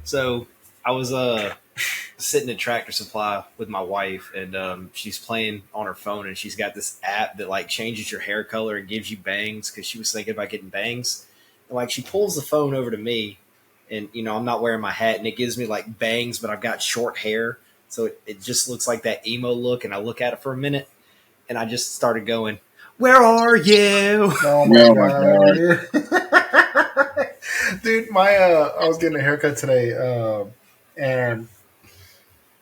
So I was sitting at Tractor Supply with my wife, and she's playing on her phone, and she's got this app that like changes your hair color and gives you bangs because she was thinking about getting bangs. And like she pulls the phone over to me, and I'm not wearing my hat, and it gives me like bangs, but I've got short hair, so it just looks like that emo look. And I look at it for a minute, and I just started going, "Where are you?" Oh my god. Dude, I was getting a haircut today, and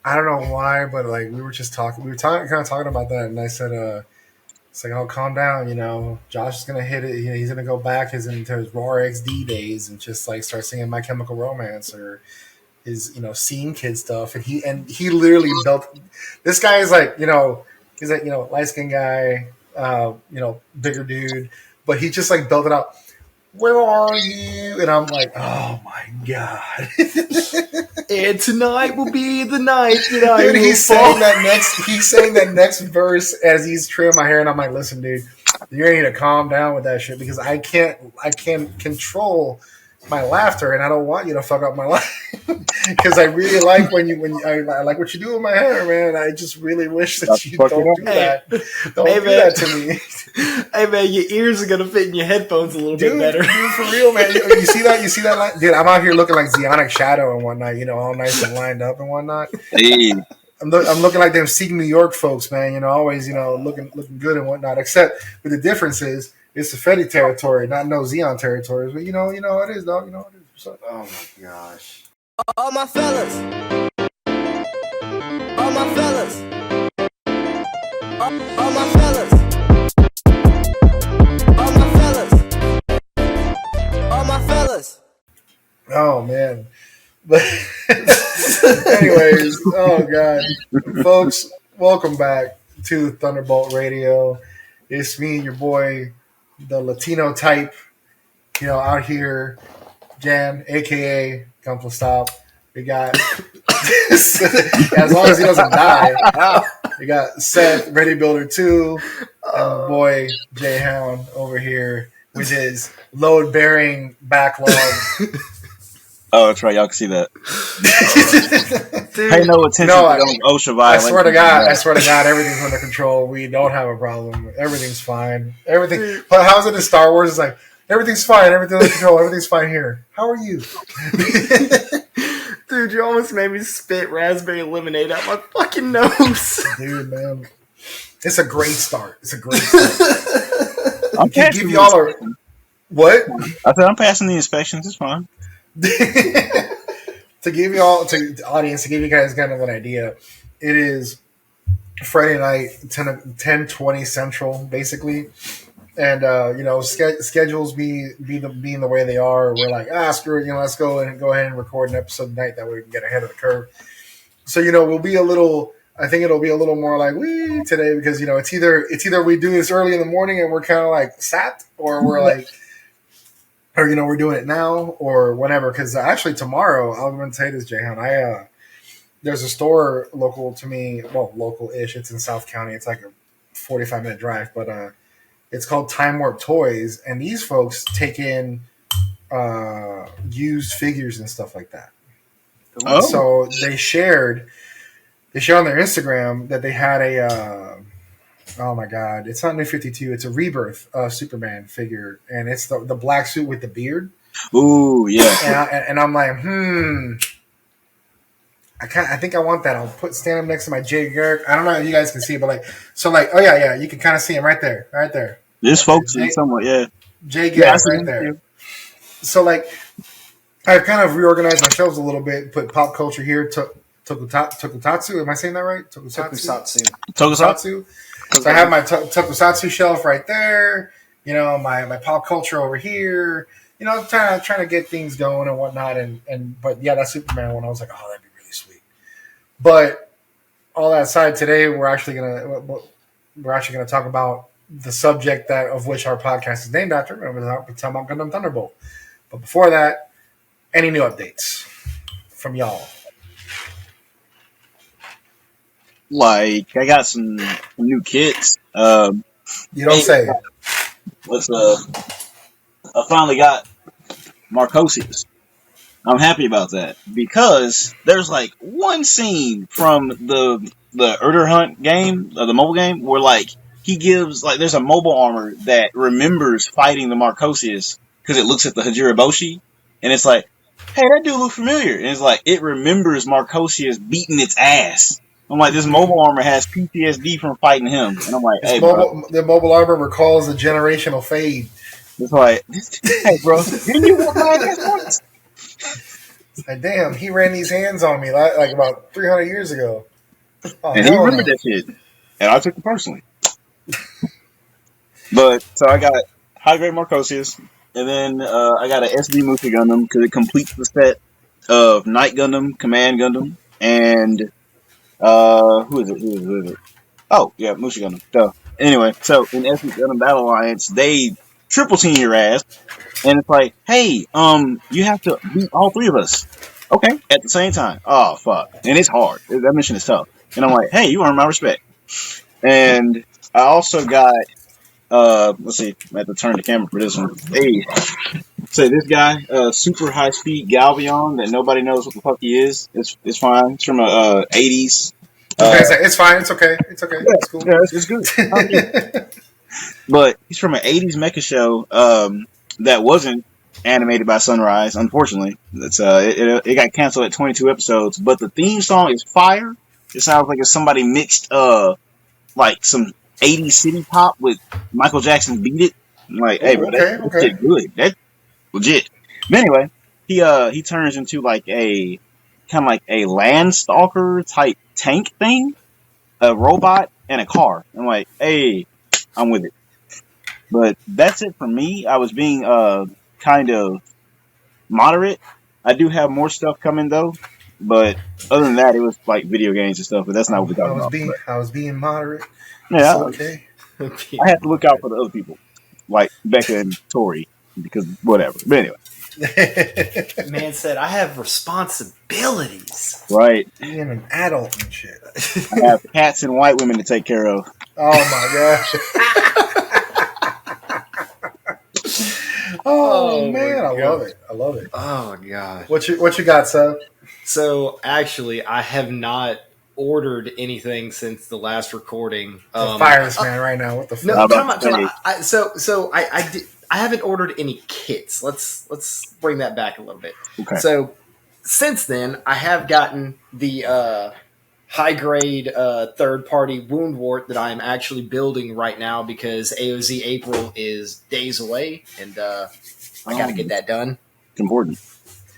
I don't know why, but like we were kind of talking about that, and I said, it's like, oh, calm down, Josh is gonna hit it. He's gonna go back into his Raw XD days and just like start singing My Chemical Romance or his scene kid stuff, and he literally built. This guy is like he's like light skinned guy, bigger dude, but he just like built it up. Where are you? And I'm like, oh my god! And tonight will be the night that I. Dude, he's saying that next verse as he's trimming my hair, and I'm like, listen, dude, you're gonna need to calm down with that shit because I can't control my laughter, and I don't want you to fuck up my life because I really like I like what you do with my hair, man. I just really wish that you don't do that. Don't do that to me. Hey man, your ears are gonna fit in your headphones a little bit better. Dude, for real, man. You see that? You see that line? Dude, I'm out here looking like Zionic Shadow and whatnot. All nice and lined up and whatnot. Hey. I'm looking like them Seek New York folks, man. Always looking good and whatnot. Except with the difference is it's the Fetty territory, not no Xeon territories. But you know how it is, dog. You know how it is. So, oh my gosh. All my fellas. All my fellas. All my fellas. All my fellas. All my fellas. Oh man. But anyways, oh god. Folks, welcome back to Thunderbolt Radio. It's me, your boy, the Latino type, out here, Jan, aka Gunpla Stop. We got, as long as he doesn't die, we got Seth, Ready Builder 2, and the boy, Jay Hound, over here with his load-bearing backlog. Oh, that's right. Y'all can see that. Dude, pay no attention to OSHA violence. I swear to God, everything's under control. We don't have a problem. Everything's fine. Everything. But how's it in Star Wars? It's like, everything's fine. Everything's under control. Everything's fine here. How are you? Dude, you almost made me spit raspberry lemonade out my fucking nose. Dude, man. It's a great start. I'm give y'all a... What? I said I'm passing the inspections. It's fine. To give the audience, to give you guys kind of an idea, it is Friday night, 10:20 Central, basically, and schedules being the way they are, we're like, screw it, let's go ahead and record an episode tonight that way we can get ahead of the curve. So we'll be a little. I think it'll be a little more like we today because it's either we do this early in the morning and we're kind of like sat, or we're like. Or we're doing it now or whatever. Because actually tomorrow, I'm going to tell you this, Jayhan. There's a store local to me, well, local-ish. It's in South County. It's like a 45-minute drive, but it's called Time Warp Toys, and these folks take in used figures and stuff like that. Oh. So they shared on their Instagram that they had a. Oh my God! It's not New 52. It's a Rebirth Superman figure, and it's the black suit with the beard. Ooh, yeah. And I'm like, I think I want that. I'll stand him next to my Jay Garrick. I don't know if you guys can see, but oh yeah, you can kind of see him right there. This folks somewhat, yeah. Jay Garrick right there. Too. So I've kind of reorganized my shelves a little bit. Put pop culture here. Tokusatsu. Am I saying that right? Tokusatsu. So I have my Tokusatsu shelf right there. My pop culture over here. Trying to get things going and whatnot. But yeah, that Superman one, I was like, oh, that'd be really sweet. But all that aside, today we're actually gonna talk about the subject of which our podcast is named after. We're talking about Gundam Thunderbolt. But before that, any new updates from y'all? I got some new kits. You don't say. I finally got Marcosius. I'm happy about that because there's like one scene from the Urder Hunt game, the mobile game, where like he gives like there's a mobile armor that remembers fighting the Marcosius because it looks at the Hajiraboshi and it's like, hey, that dude looks familiar, and it's like it remembers Marcosius beating its ass. I'm like, this mobile armor has PTSD from fighting him, and I'm like, hey, bro, The mobile armor recalls the generational fade. it's like, hey, bro, didn't you whoop my ass once? Like, damn, he ran these hands on me like about 300 years ago. Oh, And he hell remembered no. that shit, and I took it personally. But so I got high grade Marcosius, and then I got an SD Mushi Gundam because it completes the set of Night Gundam, Command Gundam, and who is it? Oh yeah, Mushi Gundam. Duh. Anyway, so in SD Gundam Battle Alliance, they triple team your ass, and it's like, hey, you have to beat all three of us. Okay, at the same time. Oh fuck, and it's hard. That mission is tough, and I'm like, hey, you earn my respect. And I also got. Let's see. I have to turn the camera for this one. Hey, so this guy, super high speed Galvion that nobody knows what the fuck he is. It's fine. It's from a 80s. It's fine. It's okay. It's okay. Yeah, It's cool. yeah, it's good. But he's from an 80s mecha show that wasn't animated by Sunrise. Unfortunately, it got canceled at 22 episodes. But the theme song is fire. It sounds like if somebody mixed like some 80s city pop with Michael Jackson Beat It. I'm like, hey, bro, that shit good. That's legit. But anyway, he turns into like a kind of like a landstalker type tank thing, a robot, and a car. I'm like, hey, I'm with it. But that's it for me. I was being kind of moderate. I do have more stuff coming though. But other than that, it was like video games and stuff. But that's not what we're talking about. I was being moderate. Yeah, okay. I have to look out for the other people, like Becca and Tori, because whatever. But anyway, Man said, I have responsibilities. right? Being an adult and shit. I have cats and white women to take care of. Oh my gosh. Oh man, I love it. I love it. Oh god. What you got, Seth? So actually, I have not ordered anything since the last recording. Fire this man right now. What the fuck? No, come on. I haven't ordered any kits. Let's bring that back a little bit. Okay. So since then, I have gotten the high grade third party wound wart that I am actually building right now because AOZ April is days away, and I got to get that done. It's important.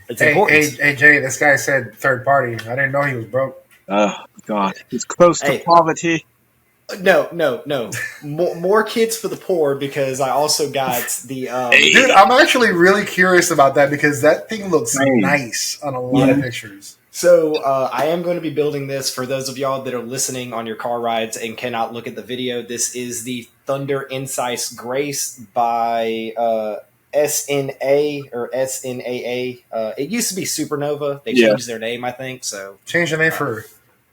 It's important. Hey, Jay, this guy said third party. I didn't know he was broke. Oh God, he's close to poverty. No. More kids for the poor because I also got the. Dude, I'm actually really curious about that because that thing looks nice on a lot of pictures. So I am going to be building this for those of y'all that are listening on your car rides and cannot look at the video. This is the Thunder Incise Grace by SNA or SNAA. It used to be Supernova. They changed their name, I think. So change the name for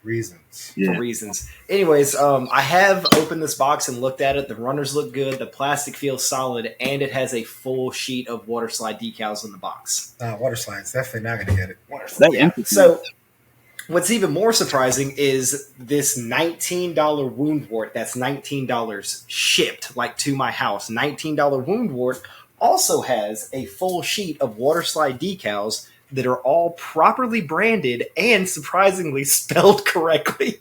reasons. For reasons. Anyways, I have opened this box and looked at it. The runners look good. The plastic feels solid, and it has a full sheet of water slide decals in the box. Water slides, definitely not going to get it. So, what's even more surprising is this $19 wound wart. That's $19 shipped, like to my house. $19 wound wart also has a full sheet of water slide decals that are all properly branded and surprisingly spelled correctly.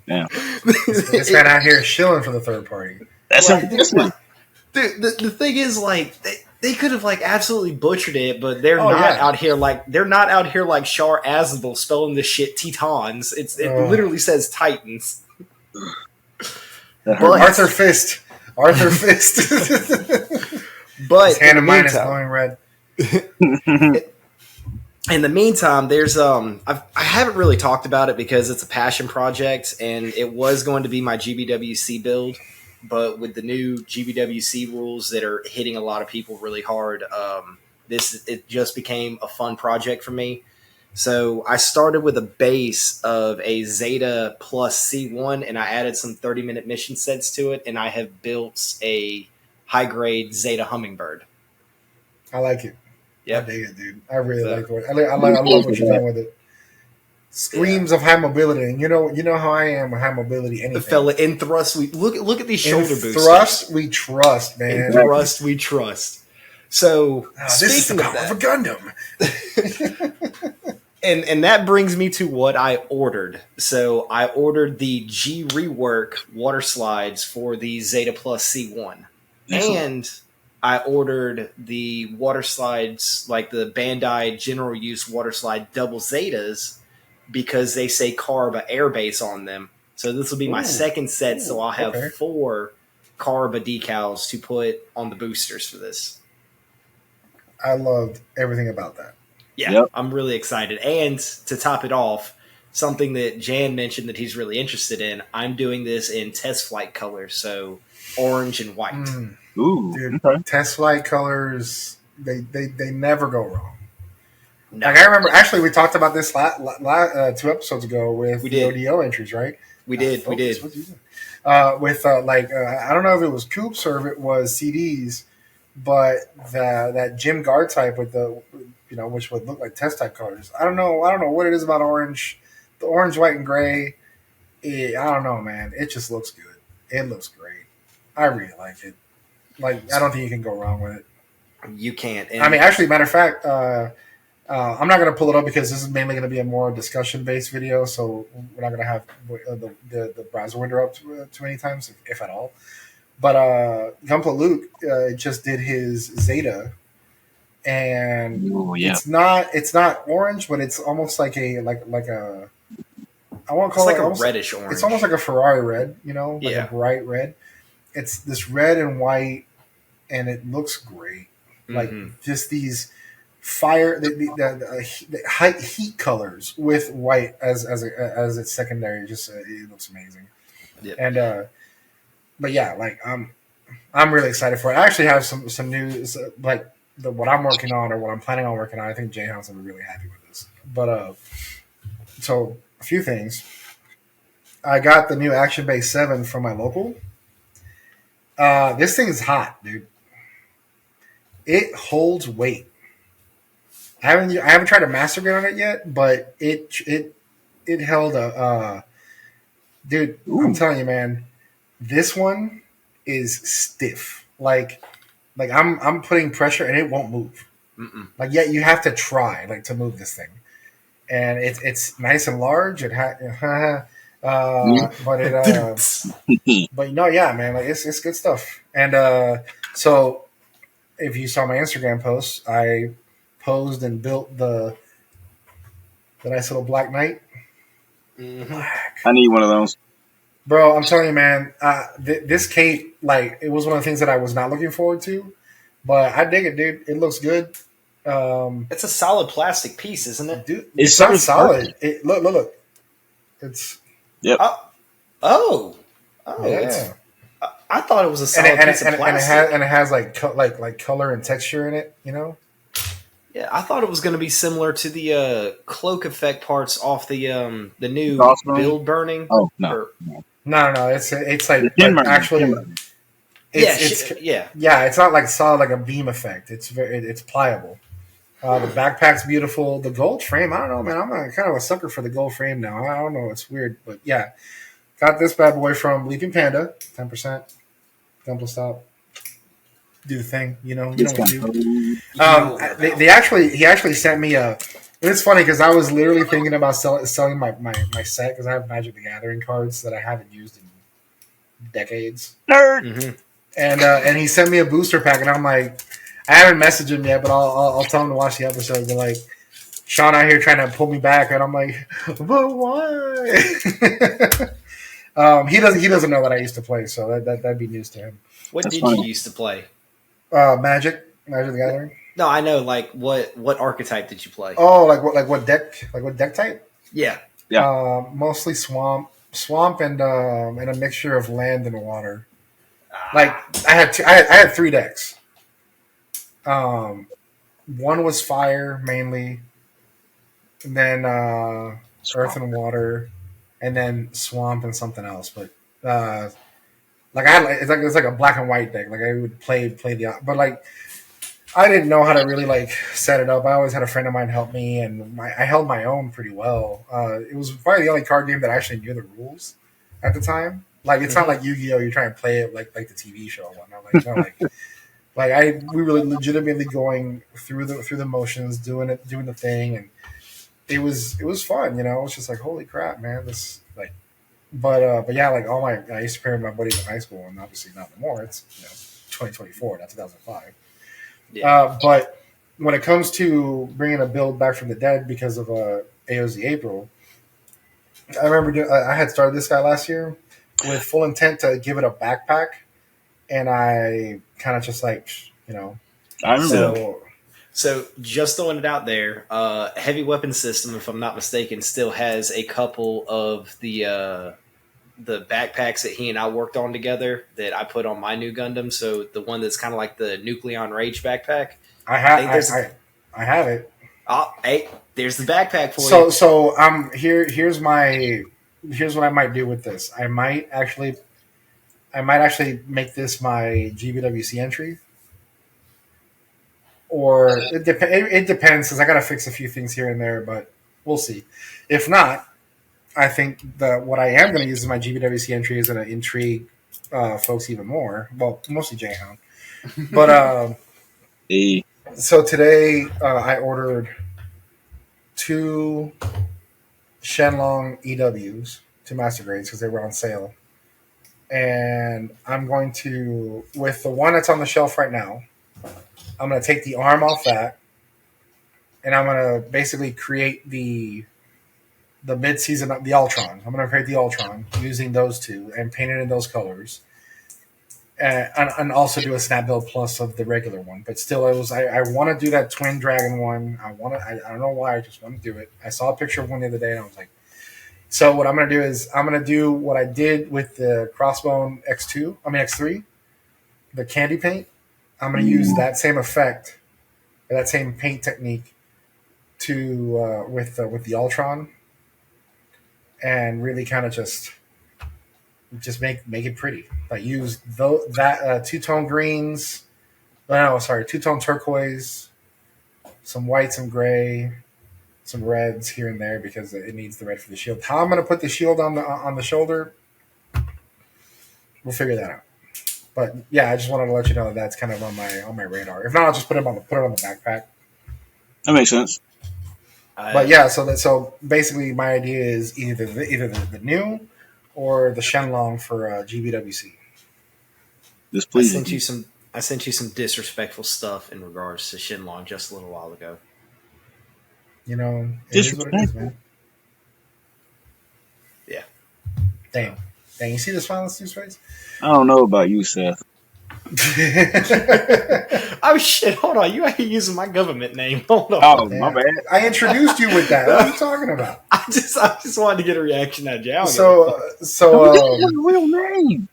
Yeah. This man out here shilling for the third party. That's dude, the thing is, like, they could have like absolutely butchered it, but they're not out here like Shar Aznable spelling this shit Tetons. It literally says Titans. Arthur Fist. But his hand of mine is glowing red. In the meantime, there's I haven't really talked about it because it's a passion project, and it was going to be my GBWC build, but with the new GBWC rules that are hitting a lot of people really hard, it just became a fun project for me. So I started with a base of a Zeta plus C1, and I added some 30-minute mission sets to it, and I have built a high-grade Zeta Hummingbird. I like it. I Yep. dig it, dude. I really So like what I love what you're doing with it. yeah. Screams of high mobility, and you know how I am with high mobility. The Anything fella in thrust, we look at these in shoulder boosters. thrust, we trust, In man. thrust, we trust. So This is the speaking of power of a that, Gundam. and that brings me to what I ordered. So I ordered the G rework water slides for the Zeta Plus C1, Excellent. and I ordered the water slides like the Bandai general use water slide double Zetas because they say Carba airbase on them. So this will be my Ooh. second set. So I'll have Okay. 4 Carba decals to put on the boosters for this. I loved everything about that. Yeah, Yep. I'm really excited. And to top it off, something that Jan mentioned that he's really interested in, I'm doing this in test flight colors, so orange and white. Ooh. Dude, Okay. test flight colors, they never go wrong. No, Like I remember, actually, we talked about this 2 episodes ago with We the did. ODO entries, right? we did. Focus, what's he doing? With I don't know if it was coops or if it was CDs, but that Jim Guard type with the which would look like test type colors. I don't know what it is about orange, the orange, white, and gray. I don't know, man. It just looks good. It looks great. I really like it. Like I don't think you can go wrong with it. You can't. And I mean, actually, matter of fact, I'm not going to pull it up because this is mainly going to be a more discussion based video. So we're not going to have the browser window up too many times, if at all. But Gunpla Luke just did his Zeta, and Ooh, yeah. it's not orange, but it's almost like a I won't it's call like it a almost, reddish orange. it's almost like a Ferrari red, like Yeah. a bright red. It's this red and white, and it looks great. Like just these fire, the high heat colors with white as its secondary. Just it looks amazing. Yep. And but yeah, like I'm really excited for it. I actually have some news, like what I'm working on or what I'm planning on working on. I think Jay House will be really happy with this. But so a few things. I got the new Action Base 7 from my local. This thing is hot, dude. It holds weight. I haven't tried a master grade on it yet, but it held a dude. Ooh. I'm telling you, man, this one is stiff. Like I'm putting pressure and it won't move. Mm-mm. Like yet you have to try to move this thing, and it's nice and large. It but it but yeah, man, like it's good stuff. And so if you saw my Instagram post, I posed and built the nice little Black Knight. I need one of those. Bro, I'm telling you, man, this cape, like, it was one of the things that I was not looking forward to, but I dig it, dude. It looks good. It's a solid plastic piece, isn't it? Dude, It's it's not so solid. Look. It's Oh, yeah, I thought it was a and solid it, piece of and plastic. it has like color and texture in it. Yeah, I thought it was going to be similar to the cloak effect parts off the new Crossbow? build burning. Oh no. Or- No. It's like, The Shinmer. actually. Shinmer. Yeah, it's not like solid like a beam effect. It's pliable. The backpack's beautiful. The gold frame, I don't know, man. I'm kind of a sucker for the gold frame now. I don't know, it's weird, but yeah, got this bad boy from Leaping Panda, 10%. Gunpla stop. Do the thing, you know what you do. He actually sent me a. It's funny because I was literally thinking about selling my set because I have Magic the Gathering cards that I haven't used in decades. Nerd. Mm-hmm. And he sent me a booster pack, and I'm like, I haven't messaged him yet, but I'll tell him to watch the episode. But like, Sean out here trying to pull me back, and I'm like, but why? He doesn't know that I used to play, so that'd be news to him. What That's did funny. you used to play? Magic the Gathering. No, I know. Like, what archetype did you play? Oh, what deck type? Yeah. Mostly swamp, and a mixture of land and water. Like I had 3 decks. One was fire mainly, and then earth and water, and then swamp and something else. But like I had it's like a black and white deck. Like I would play the but like I didn't know how to really like set it up. I always had a friend of mine help me, and I held my own pretty well. It was probably the only card game that I actually knew the rules at the time. Like it's not like Yu-Gi-Oh! You try and play it like the TV show and whatnot. Like no, we were legitimately going through the motions, doing the thing, and it was fun. It was just like holy crap, man. This like, but yeah, like I used to play with my buddies in high school, and obviously not anymore. It's 2024, not 2005. Yeah. But when it comes to bringing a build back from the dead because of AOZ April, I remember I had started this guy last year with full intent to give it a backpack, and I kind of just like I remember that. So just throwing it out there, heavy weapon system, if I'm not mistaken, still has a couple of the backpacks that he and I worked on together that I put on my new Gundam. So the one that's kind of like the Nucleon Rage backpack. I have it. Oh, hey, there's the backpack for So you. here's what I might do with this. I might actually make this my GBWC entry, or it depends because I got to fix a few things here and there, but we'll see. If not, I think that what I am going to use as my GBWC entry is going to intrigue folks even more. Well, mostly Jayhound, but Hey, so today I ordered 2 Shenlong EWs, 2 master grades because they were on sale, and I'm going to with the one that's on the shelf right now. I'm going to take the arm off that, and I'm going to basically create the mid-season the Ultron. I'm going to create the Ultron using those 2 and paint it in those colors, and also do a snap build plus of the regular one. But still, it was I want to do that Twin Dragon one. I don't know why, I just want to do it. I saw a picture of one the other day, and I was like, so what I'm going to do is I'm going to do what I did with the Crossbone X3, the candy paint. I'm going to use that same effect, that same paint technique to with the Ultron, and really kind of just make it pretty. Like use that 2-tone greens. No, sorry, 2-tone turquoise, some white, some gray, some reds here and there because it needs the red for the shield. How I'm going to put the shield on the shoulder, we'll figure that out. But yeah, I just wanted to let you know that that's kind of on my radar. If not, I'll just put it on the backpack. that makes sense. But yeah, so basically, my idea is either the new or the Shenlong for GBWC. This I please. sent you some disrespectful stuff in regards to Shenlong just a little while ago. It is what it is, man. Yeah. Damn, you see the smile on Stu's face? I don't know about you, Seth. Oh shit! Hold on, you ain't using my government name. Hold on. Oh, my bad. I introduced you with that. What are you talking about? I just wanted to get a reaction out of you. Real name.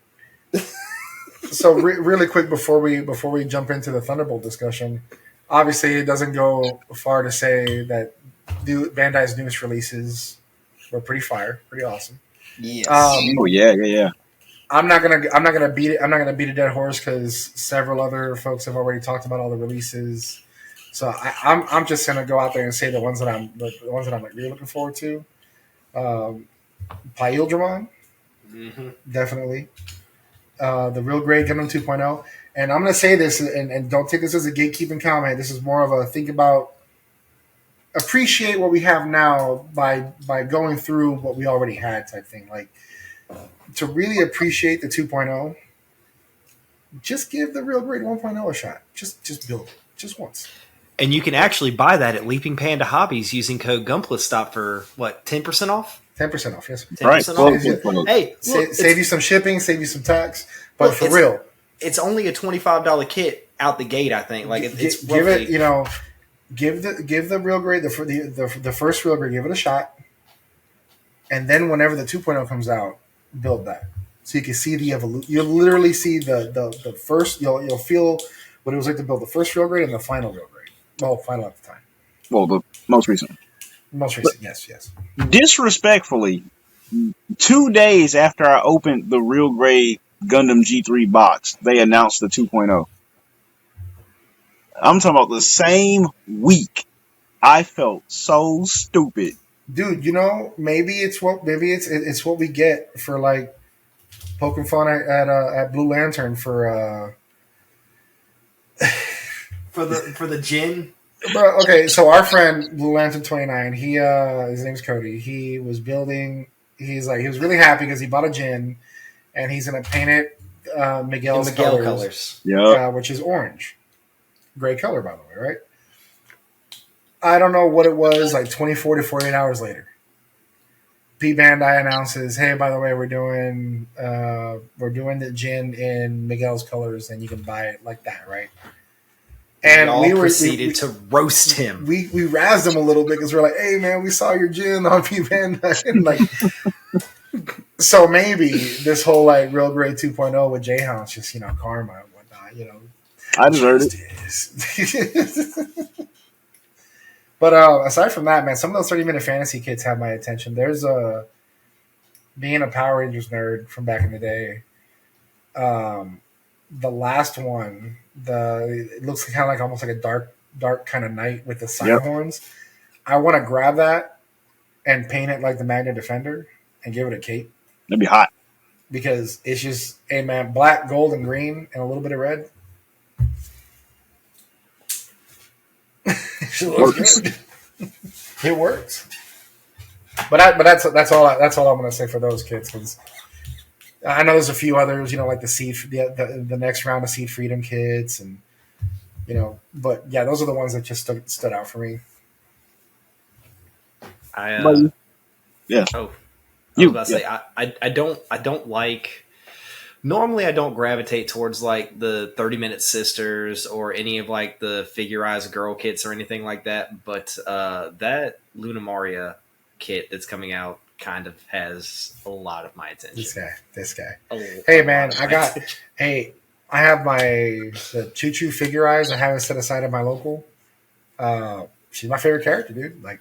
So really quick before we jump into the Thunderbolt discussion, obviously it doesn't go far to say that Bandai's newest releases were pretty fire, pretty awesome. Yes. Oh yeah. I'm not gonna beat it. I'm not gonna beat a dead horse because several other folks have already talked about all the releases. So I'm just gonna go out there and say the ones that I'm like really looking forward to. Paildramon, definitely. The Real Grade Gundam 2.0. And I'm going to say this, and don't take this as a gatekeeping comment. This is more of a appreciate what we have now by going through what we already had type thing. Like, to really appreciate the 2.0, just give the Real Grade 1.0 a shot. Just build it. Just once. And you can actually buy that at Leaping Panda Hobbies using code GUMPLISTOP for, what, 10% off? 10% off, yes. 10% Right. off. Hey, save you some shipping, save you some tax. But for real, it's only a $25 kit out the gate. I think it's give roughly, it. Give the Real Grade the first Real Grade. Give it a shot, and then whenever the 2.0 comes out, build that so you can see the evolution. You'll literally see the first. You'll feel what it was like to build the first Real Grade and the final Real Grade. Well, final at the time. Well, the most recent. Most recent, yes. Disrespectfully, 2 days after I opened the Real Grade Gundam G3 box, they announced the 2.0. I'm talking about the same week. I felt so stupid. Dude, maybe it's what we get for like poking fun at Blue Lantern for for the gin. Bro, okay, so our friend Blue Lantern 29, he his name's Cody. He was building. He was really happy because he bought a gin, and he's gonna paint it Miguel's Miguel colors, Yep. which is orange, great color by the way, right? I don't know what it was, like 24 to 48 hours later. P Bandai announces, "Hey, by the way, we're doing the gin in Miguel's colors, and you can buy it like that, right?" And we proceeded to roast him. We razzed him a little bit because we're like, "Hey, man, we saw your gin on P Bandai," and like, so maybe this whole like Real Grade 2.0 with J-Hound's just karma and whatnot, I deserved it. But aside from that, man, some of those 30-minute fantasy kits have my attention. There's being a Power Rangers nerd from back in the day. The last one, it looks kind of like almost like a dark kind of night with the side horns. I want to grab that and paint it like the Magna Defender and give it a cape. That'd be hot. Because it's just, hey man, black, gold, and green, and a little bit of red. It looks good. It works. But that's all I'm going to say for those kids, because I know there's a few others, like the next round of Seed Freedom kits, and but yeah, those are the ones that just stood out for me. Yeah. Oh, I was about to say I don't like. Normally, I don't gravitate towards like the 30-minute sisters or any of like the figurized girl kits or anything like that. But that Luna Maria kit that's coming out kind of has a lot of my attention. This guy. Hey man, I have the Choo Choo figurized. I have it set aside at my local. She's my favorite character, dude. Like,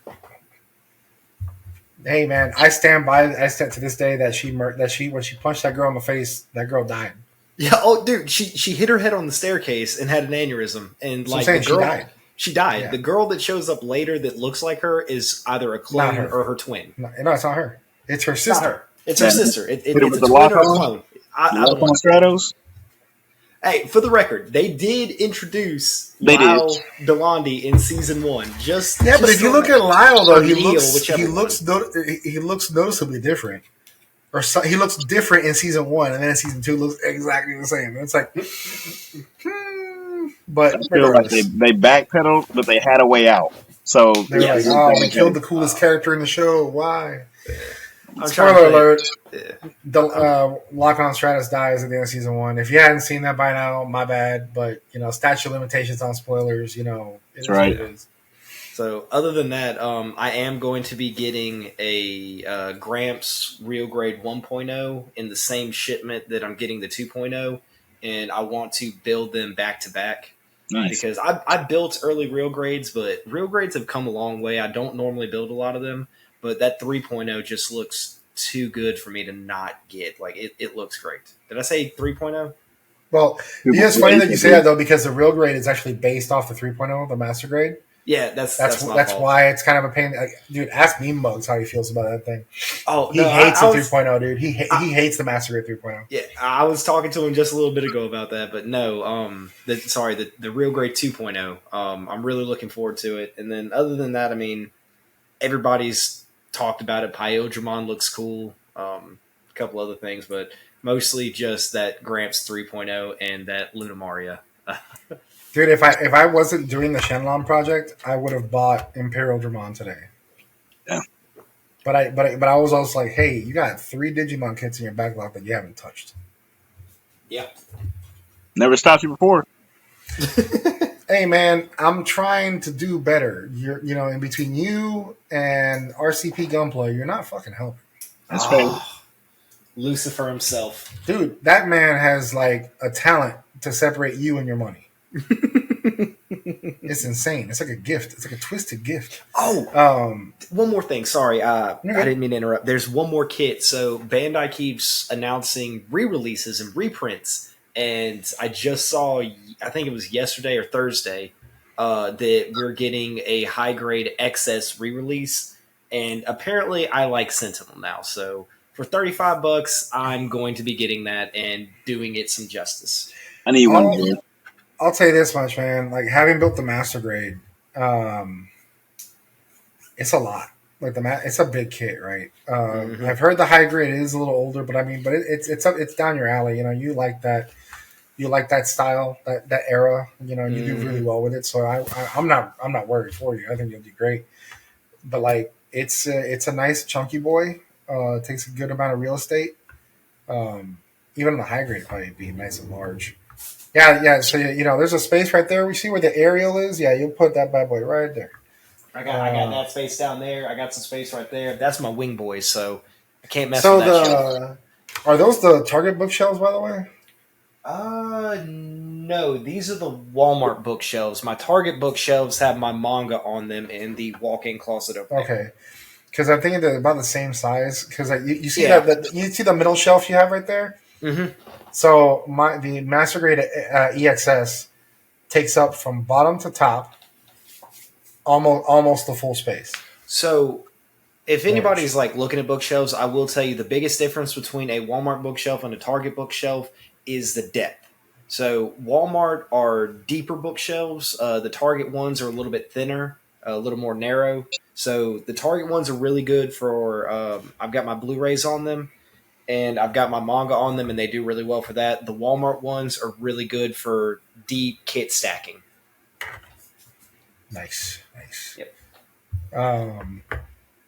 hey man, I stand to this day that when she punched that girl in the face, that girl died. Yeah. Oh, dude, she hit her head on the staircase and had an aneurysm, and so like the girl, she died. She died. Yeah. The girl that shows up later that looks like her is either a clone or her twin. No, it's not her. It's her sister. It's her sister. It's a the twin or a clone. I don't know. Stratos. Hey, for the record, they did introduce Lyle Delandi in season 1. But if you look at Lyle, though, he looks noticeably different. Or he looks different in season 1, and then in season 2 looks exactly the same. It's like, but I feel like they backpedaled, but they had a way out. So they're like, "Oh, we killed the coolest character in the show. Why?" I'm Spoiler alert. Lock-On Stratus dies at the end of season 1. If you hadn't seen that by now, my bad. But, statute of limitations on spoilers, That's right. It is. So, other than that, I am going to be getting a Gramps Real Grade 1.0 in the same shipment that I'm getting the 2.0. And I want to build them back to back. Nice. Because I built early Real Grades, but Real Grades have come a long way. I don't normally build a lot of them. But that 3.0 just looks too good for me to not get. Like, it looks great. Did I say 3.0? Well, it's funny that you say that, though, because the Real Grade is actually based off the 3.0, the Master Grade. Yeah, that's why it's kind of a pain. Like, dude, ask Meme Mugs how he feels about that thing. Oh, he hates the 3.0, dude. He hates the Master Grade 3.0. Yeah, I was talking to him just a little bit ago about that, but no, the Real Grade 2.0. I'm really looking forward to it. And then other than that, I mean, everybody's talked about it. Pyodramon looks cool. A couple other things, but mostly just that Gramps 3.0 and that Luna Maria. Dude, if I wasn't doing the Shenlong project, I would have bought Imperial Dramon today. Yeah. But I was also like, hey, you got 3 Digimon kits in your backlog that you haven't touched. Yeah. Never stopped you before. Hey man, I'm trying to do better. In between you and RCP Gunplay, you're not fucking helping. That's fair. Lucifer himself. Dude, that man has like a talent to separate you and your money. It's insane. It's like a gift. It's like a twisted gift. Oh, one more thing. Sorry, I didn't mean to interrupt. There's one more kit. So Bandai keeps announcing re-releases and reprints, and I just saw, I think it was yesterday or Thursday, that we're getting a high grade XS re release, and apparently I like Sentinel now. So for $35, I'm going to be getting that and doing it some justice. I need one of I'll those. I'll tell you this much, man. Like having built the master grade, um, it's a lot. Like it's a big kit, right? Mm-hmm. I've heard the high grade is a little older, but I mean, but it's down your alley. You know, you like that style, that era. You know, you do really well with it. So I'm not worried for you. I think you'll do great. But like it's a nice chunky boy. It takes a good amount of real estate. Um, Even the high grade probably be nice and large. Yeah, yeah. So you know, there's a space right there. We see where the aerial is. Yeah, you'll put that bad boy right there. I got that space down there. I got some space right there. That's my wing boys, so I can't mess So with that shelf. are those the Target bookshelves, by the way? No, these are the Walmart bookshelves. My Target bookshelves have my manga on them in the walk-in closet over there. Okay, because I'm thinking they're about the same size. Because like, you see Yeah. you see the middle shelf you have right there. Mm-hmm. So the master grade EXS takes up from bottom to top almost the full space. So, if Large. anybody's like looking at bookshelves, I will tell you the biggest difference between a Walmart bookshelf and a Target bookshelf is the depth. So, Walmart are deeper bookshelves. The Target ones are a little bit thinner, a little more narrow. So, the Target ones are really good for. I've got my Blu-rays on them, and I've got my manga on them, and they do really well for that. The Walmart ones are really good for deep kit stacking. Nice, nice. Yep.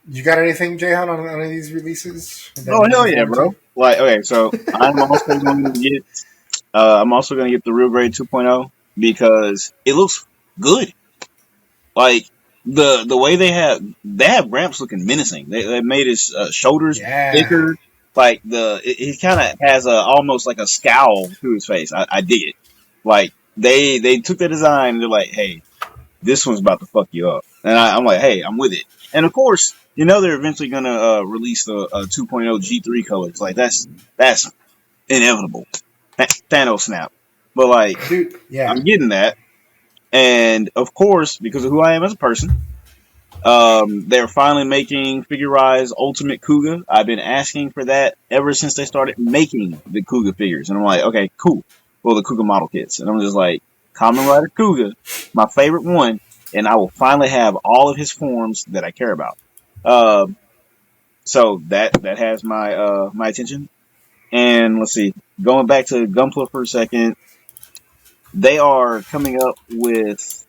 You got anything, Jayhan, on any of these releases? Oh hell yeah, bro! Like okay, so I'm also going to get the Real Grade 2.0 because it looks good. Like the way they have Gramps looking menacing. They made his shoulders thicker. Like he kind of has almost like a scowl to his face. I dig it. Like they took the design. And they're like, hey, this one's about to fuck you up. And I'm like, hey, I'm with it. And of course, you know they're eventually gonna release the 2.0 G3 colors. Like that's inevitable. Thanos snap. But like, dude, yeah, I'm getting that. And of course, because of who I am as a person, they're finally making Figurized Ultimate Kuga. I've been asking for that ever since they started making the Kuga figures. And I'm like, okay, cool. Well, the Kuga model kits. And I'm just like, Kamen Rider Kuga, my favorite one, and I will finally have all of his forms that I care about. So that has my my attention. And let's see, going back to Gunpla for a second, they are coming up with.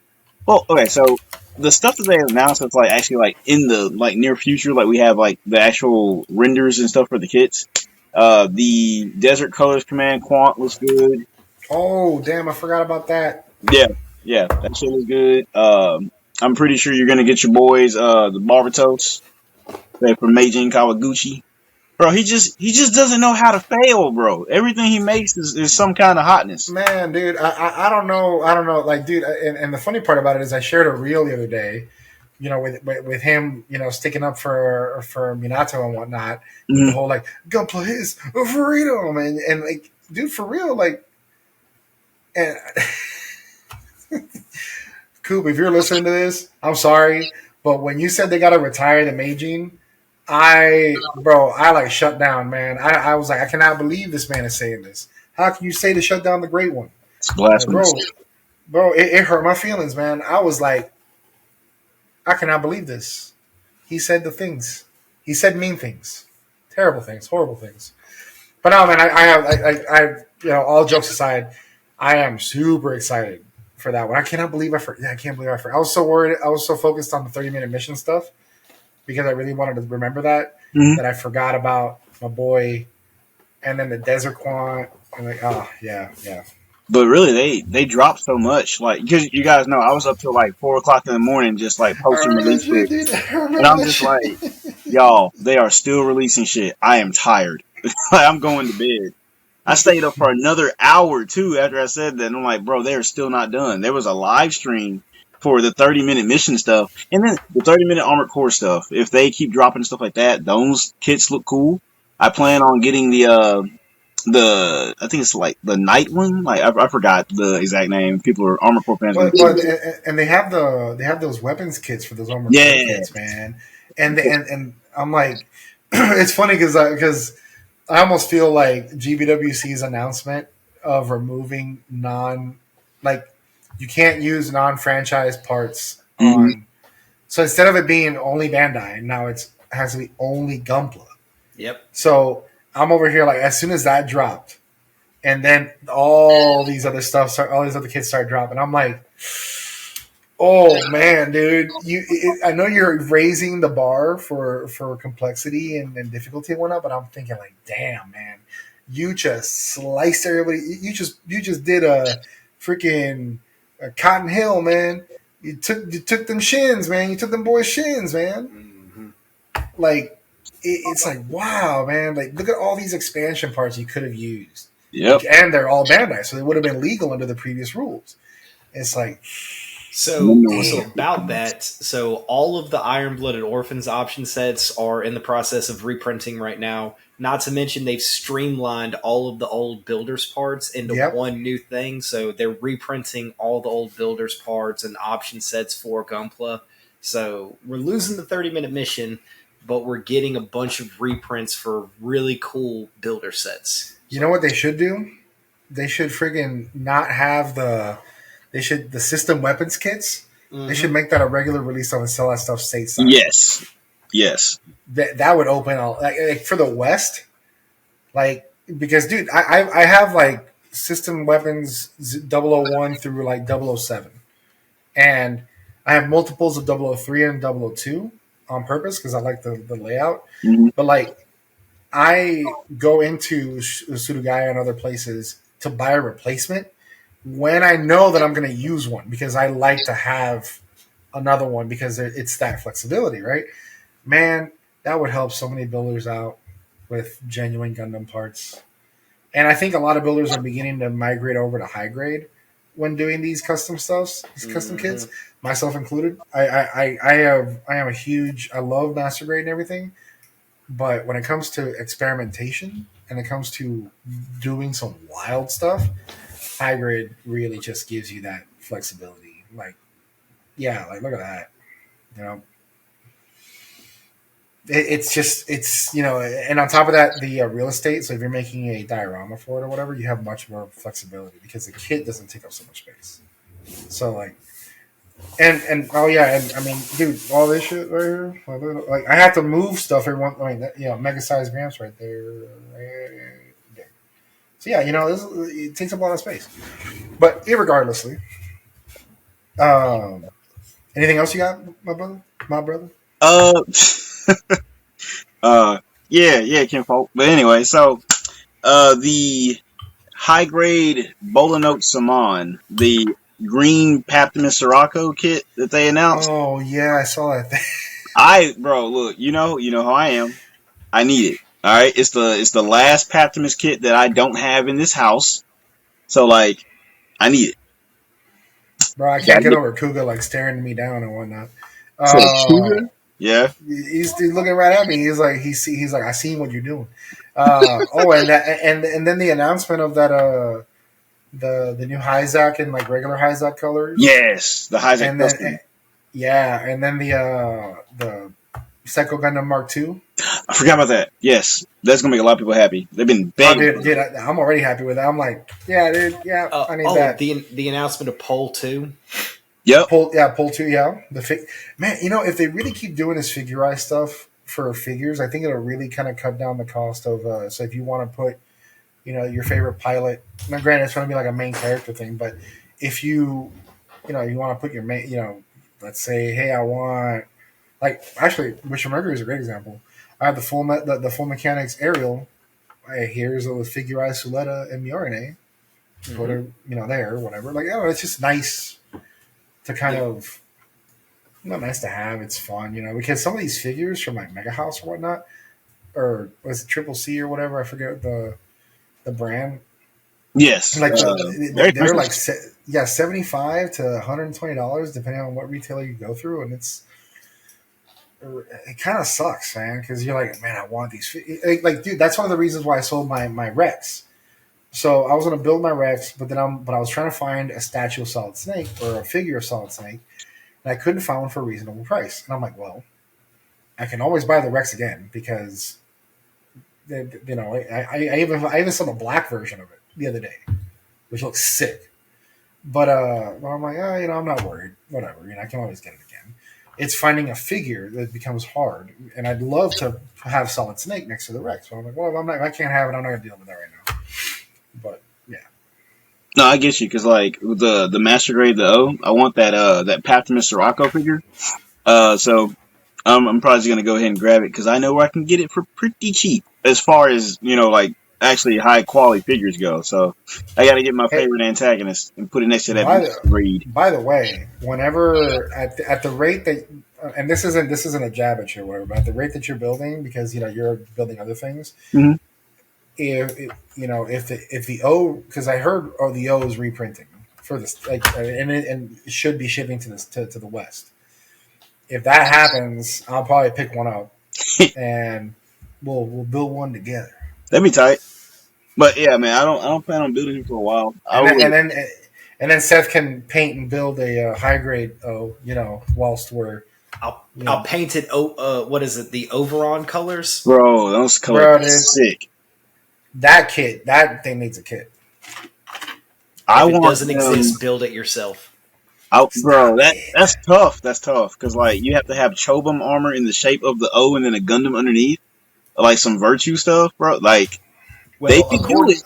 Well, okay, so the stuff that they announced that's like actually like in the like near future, like we have like the actual renders and stuff for the kits. The Desert Colors Command Quant looks good. Oh damn, I forgot about that. Yeah, that shit was good. I'm pretty sure you're gonna get your boys the Barbatos. They're from Meijin Kawaguchi. Bro, he just doesn't know how to fail, bro. Everything he makes is some kind of hotness. Man, dude, I don't know. Like, dude, and the funny part about it is I shared a reel the other day, you know, with him, you know, sticking up for Minato and whatnot. Mm-hmm. The whole like Gunpla his freedom and like, dude, for real, like, and Coop, if you're listening to this, I'm sorry, but when you said they got to retire the Meijin, I like shut down, man. I was like, I cannot believe this man is saying this. How can you say to shut down the great one? It's blasphemous. Bro, it hurt my feelings, man. I was like, I cannot believe this. He said the things. He said mean things, terrible things, horrible things. But no, man, I you know, all jokes aside, I am super excited for that one. I cannot believe I can't believe I forgot. I was so worried. I was so focused on the 30-minute mission stuff because I really wanted to remember that I forgot about my boy and then the Desert Quant. I'm like, oh yeah. But really, they dropped so much. Like, because you guys know, I was up till like 4:00 in the morning, just like posting release shit. And I'm just like, y'all, they are still releasing shit. I am tired. Like, I'm going to bed. I stayed up for another hour too after I said that. And I'm like, bro, they are still not done. There was a live stream for the 30-minute mission stuff, and then the 30-minute Armored Core stuff. If they keep dropping stuff like that, those kits look cool. I plan on getting the I think it's like the night one. Like I forgot the exact name. People are Armor Corps fans. But and they have those weapons kits for those armored core Yeah. kits, man. And I'm like, it's funny because I almost feel like GBWC's announcement of removing like you can't use non-franchise parts Hmm. on. So instead of it being only Bandai, now it has to be only Gunpla. Yep. So I'm over here like as soon as that dropped, and then all these all these other kids start dropping. I'm like, oh man, dude, I know you're raising the bar for complexity and difficulty and whatnot, but I'm thinking like, damn, man, you just sliced everybody. You just did a freaking Cotton Hill, man. You took them shins, man. You took them boys' shins, man. Hmm. Like it's like wow, man. Like look at all these expansion parts you could have used, Yep. and they're all Bandai, so they would have been legal under the previous rules. It's like So about that, so all of the Iron Blooded Orphans option sets are in the process of reprinting right now. Not to mention they've streamlined all of the old builders parts into yep. one new thing. So they're reprinting all the old builders parts and option sets for Gunpla. So we're losing the 30-minute mission, but we're getting a bunch of reprints for really cool builder sets. You know what they should do? They should friggin' not have the system weapons kits. Mm-hmm. They should make that a regular release and sell that stuff stateside. Yes. Yes. That would open all like for the West, like because dude, I have like system weapons 001 through like 007, and I have multiples of 003 and 002 on purpose because I like the layout. Hmm. But like I go into Surugaya and other places to buy a replacement when I know that I'm going to use one because I like to have another one because it's that flexibility, right? Man, that would help so many builders out with genuine Gundam parts. And I think a lot of builders are beginning to migrate over to high grade when doing these custom stuffs, these custom kits, myself included. I am a huge I love master grade and everything, but when it comes to experimentation and it comes to doing some wild stuff, high grade really just gives you that flexibility. Like, yeah, like look at that. You know, it's and on top of that, the real estate. So if you're making a diorama for it or whatever, you have much more flexibility because the kit doesn't take up so much space. So like, and oh yeah, and I mean, dude, all this shit right here, like I have to move stuff every one. I mean, mega size grams right there. So yeah, it takes up a lot of space. But irregardlessly, um, anything else you got, my brother? My brother? Uh. Yeah, Kinfolk. But anyway, so the high grade Bolanote Saman, the green Paptimus Sirocco kit that they announced. Oh yeah, I saw that. Bro, look, you know how I am. I need it. All right, it's the last Paptimus kit that I don't have in this house. So like, I need it. Bro, I can't Gotta get get over Kuga like staring me down and whatnot. so Cougar. Yeah. He's looking right at me. He's like I seen what you're doing. And then the announcement of that the new Hyzak in like regular Hyzak colors. Yes, the Hyzak And then custom. and then the Psycho Gundam Mark II. I forgot about that. Yes, that's gonna make a lot of people happy. They've been Oh, begging. dude, I'm already happy with that. I'm like, yeah, dude, yeah, I need that. The announcement of Pole 2. Yep. Pull 2, yeah. Man, if they really keep doing this figurized stuff for figures, I think it'll really kind of cut down the cost of. So if you want to put, your favorite pilot. Now, granted, it's going to be like a main character thing, but if you want to put your main, let's say, hey, I want, like, actually, Witcher Mercury is a great example. I have the the full mechanics Ariel. Here's a figurized Suletta and Miorine. Put her, there, whatever. Like, it's just nice to kind of not nice to have. It's fun, because some of these figures from like Mega House or whatnot, or was it Triple C or whatever? I forget the brand. Yes. Like Very they're like expensive. $75 to $120 depending on what retailer you go through, and it kind of sucks, man, because you're like, man, I want these. Like, dude, that's one of the reasons why I sold my Rex So I was gonna build my Rex, but I was trying to find a statue of Solid Snake or a figure of Solid Snake, and I couldn't find one for a reasonable price. And I'm like, well, I can always buy the Rex again because I even saw the black version of it the other day, which looks sick. But well, I'm like, I'm not worried. Whatever, I can always get it again. It's finding a figure that becomes hard, and I'd love to have Solid Snake next to the Rex. But I'm like, well, I can't have it. I'm not gonna deal with that right now. But yeah, No, I get you because like the Master Grade the O, I want that Paptimus Sirocco figure. So I'm probably just gonna go ahead and grab it because I know where I can get it for pretty cheap as far as like actually high quality figures go. So I got to get my hey, favorite antagonist and put it next to that by Master Grade. by the way, whenever at the rate that, and this isn't a jab at you or whatever, but at the rate that you're building, because you're building other things. Mm-hmm. If the O, because I heard the O is reprinting for this, and it should be shipping to this to the West. If that happens, I'll probably pick one up and we'll build one together. That'd be tight. But yeah, man, I don't plan on building it for a while. And then Seth can paint and build a high grade O, whilst we're. I'll paint it. What is it? The Overon colors, bro. Those colors are sick. That thing needs a kit. If it doesn't exist, build it yourself. Bro, that's tough. That's tough because like you have to have Chobum armor in the shape of the O and then a Gundam underneath, like some Virtue stuff, bro. Like they can do it.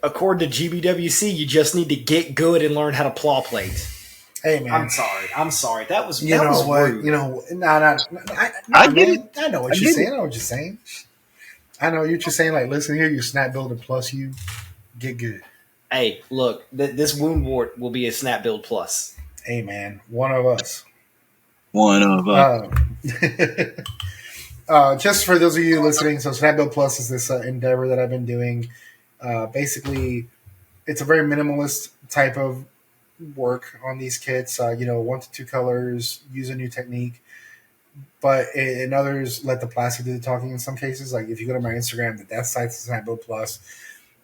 According to GBWC, you just need to get good and learn how to claw plate. Hey man, I'm sorry. That was rude. I get it. I know what you're saying. I know what you're saying. I know what you're saying. Like, listen here, you snap builder plus you get good. Hey, look, this wound wart will be a snap build plus. Hey man, one of us. Just for those of you listening, so Snap Build Plus is this endeavor that I've been doing. Basically, it's a very minimalist type of work on these kits. 1 to 2 colors, use a new technique. But in others, let the plastic do the talking in some cases. Like if you go to my Instagram, the Death Site's Snap Build Plus.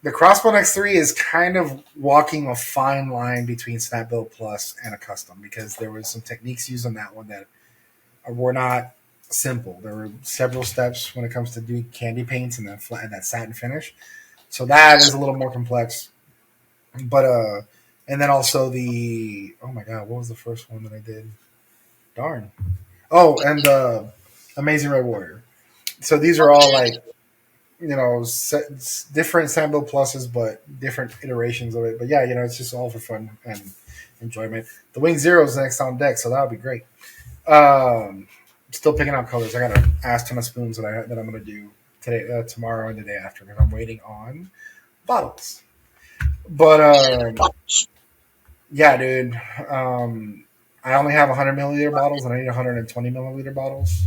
The Crossbone X3 is kind of walking a fine line between Snap Build Plus and a custom because there was some techniques used on that one that were not simple. There were several steps when it comes to doing candy paints and that satin finish. So that is a little more complex. But and then also oh my god, what was the first one that I did? Darn. Oh, and Amazing Red Warrior. So these are all like different Sambo pluses, but different iterations of it. But yeah, it's just all for fun and enjoyment. The Wing Zero is next on deck, so that would be great. Still picking out colors. I got an ass ton of spoons that I'm going to do today, tomorrow, and the day after because I'm waiting on bottles. But yeah, dude. I only have 100 milliliter bottles, and I need 120 milliliter bottles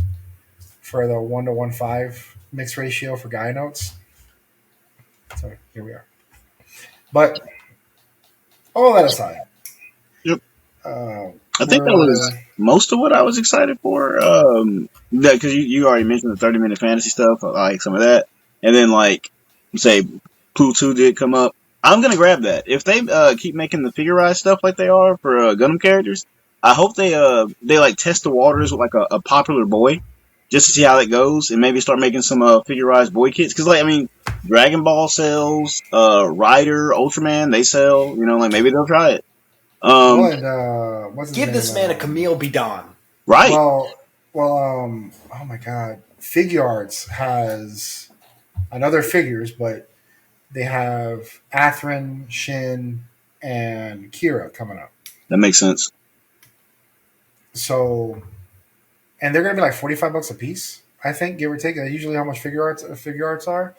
for the 1:1.5 mix ratio for Guy Notes. So here we are. But all that aside, yep. I think that was most of what I was excited for. Because you already mentioned the 30-minute fantasy stuff. I like some of that, and then like say Pool 2 did come up. I'm gonna grab that if they keep making the figurized stuff like they are for Gundam characters. I hope they like test the waters with like a popular boy. Just to see how that goes, and maybe start making some figurized boy kits. Because, Dragon Ball sells, Rider, Ultraman, they sell. Maybe they'll try it. Give this man a Camille Bidon. Right. Well, oh my God. Figuarts has another figures, but they have Atherin, Shin, and Kira coming up. That makes sense. So... And they're going to be like $45 a piece, I think, give or take. That's usually how much figure arts are.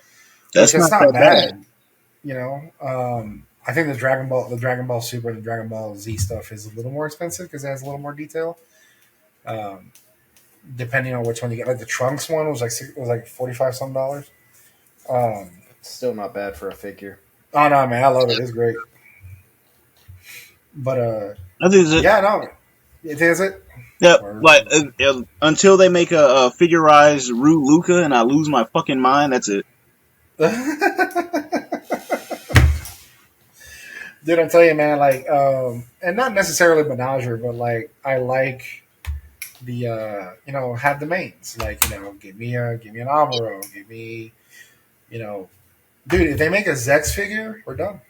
That's not bad. I think the Dragon Ball Super, and the Dragon Ball Z stuff is a little more expensive because it has a little more detail. Depending on which one you get, like the Trunks one was like $45 some dollars. Still not bad for a figure. Oh no, man, I love it. It's great. But I think it's it. Yeah, no, is it? Yeah, until they make a figurized Rue Luca and I lose my fucking mind, that's it. Dude, I'm telling you, man, like, and not necessarily Menagerie, but like, I like the, have the mains. Like, give me an Amuro, give me, you know, dude, if they make a Zex figure, we're done.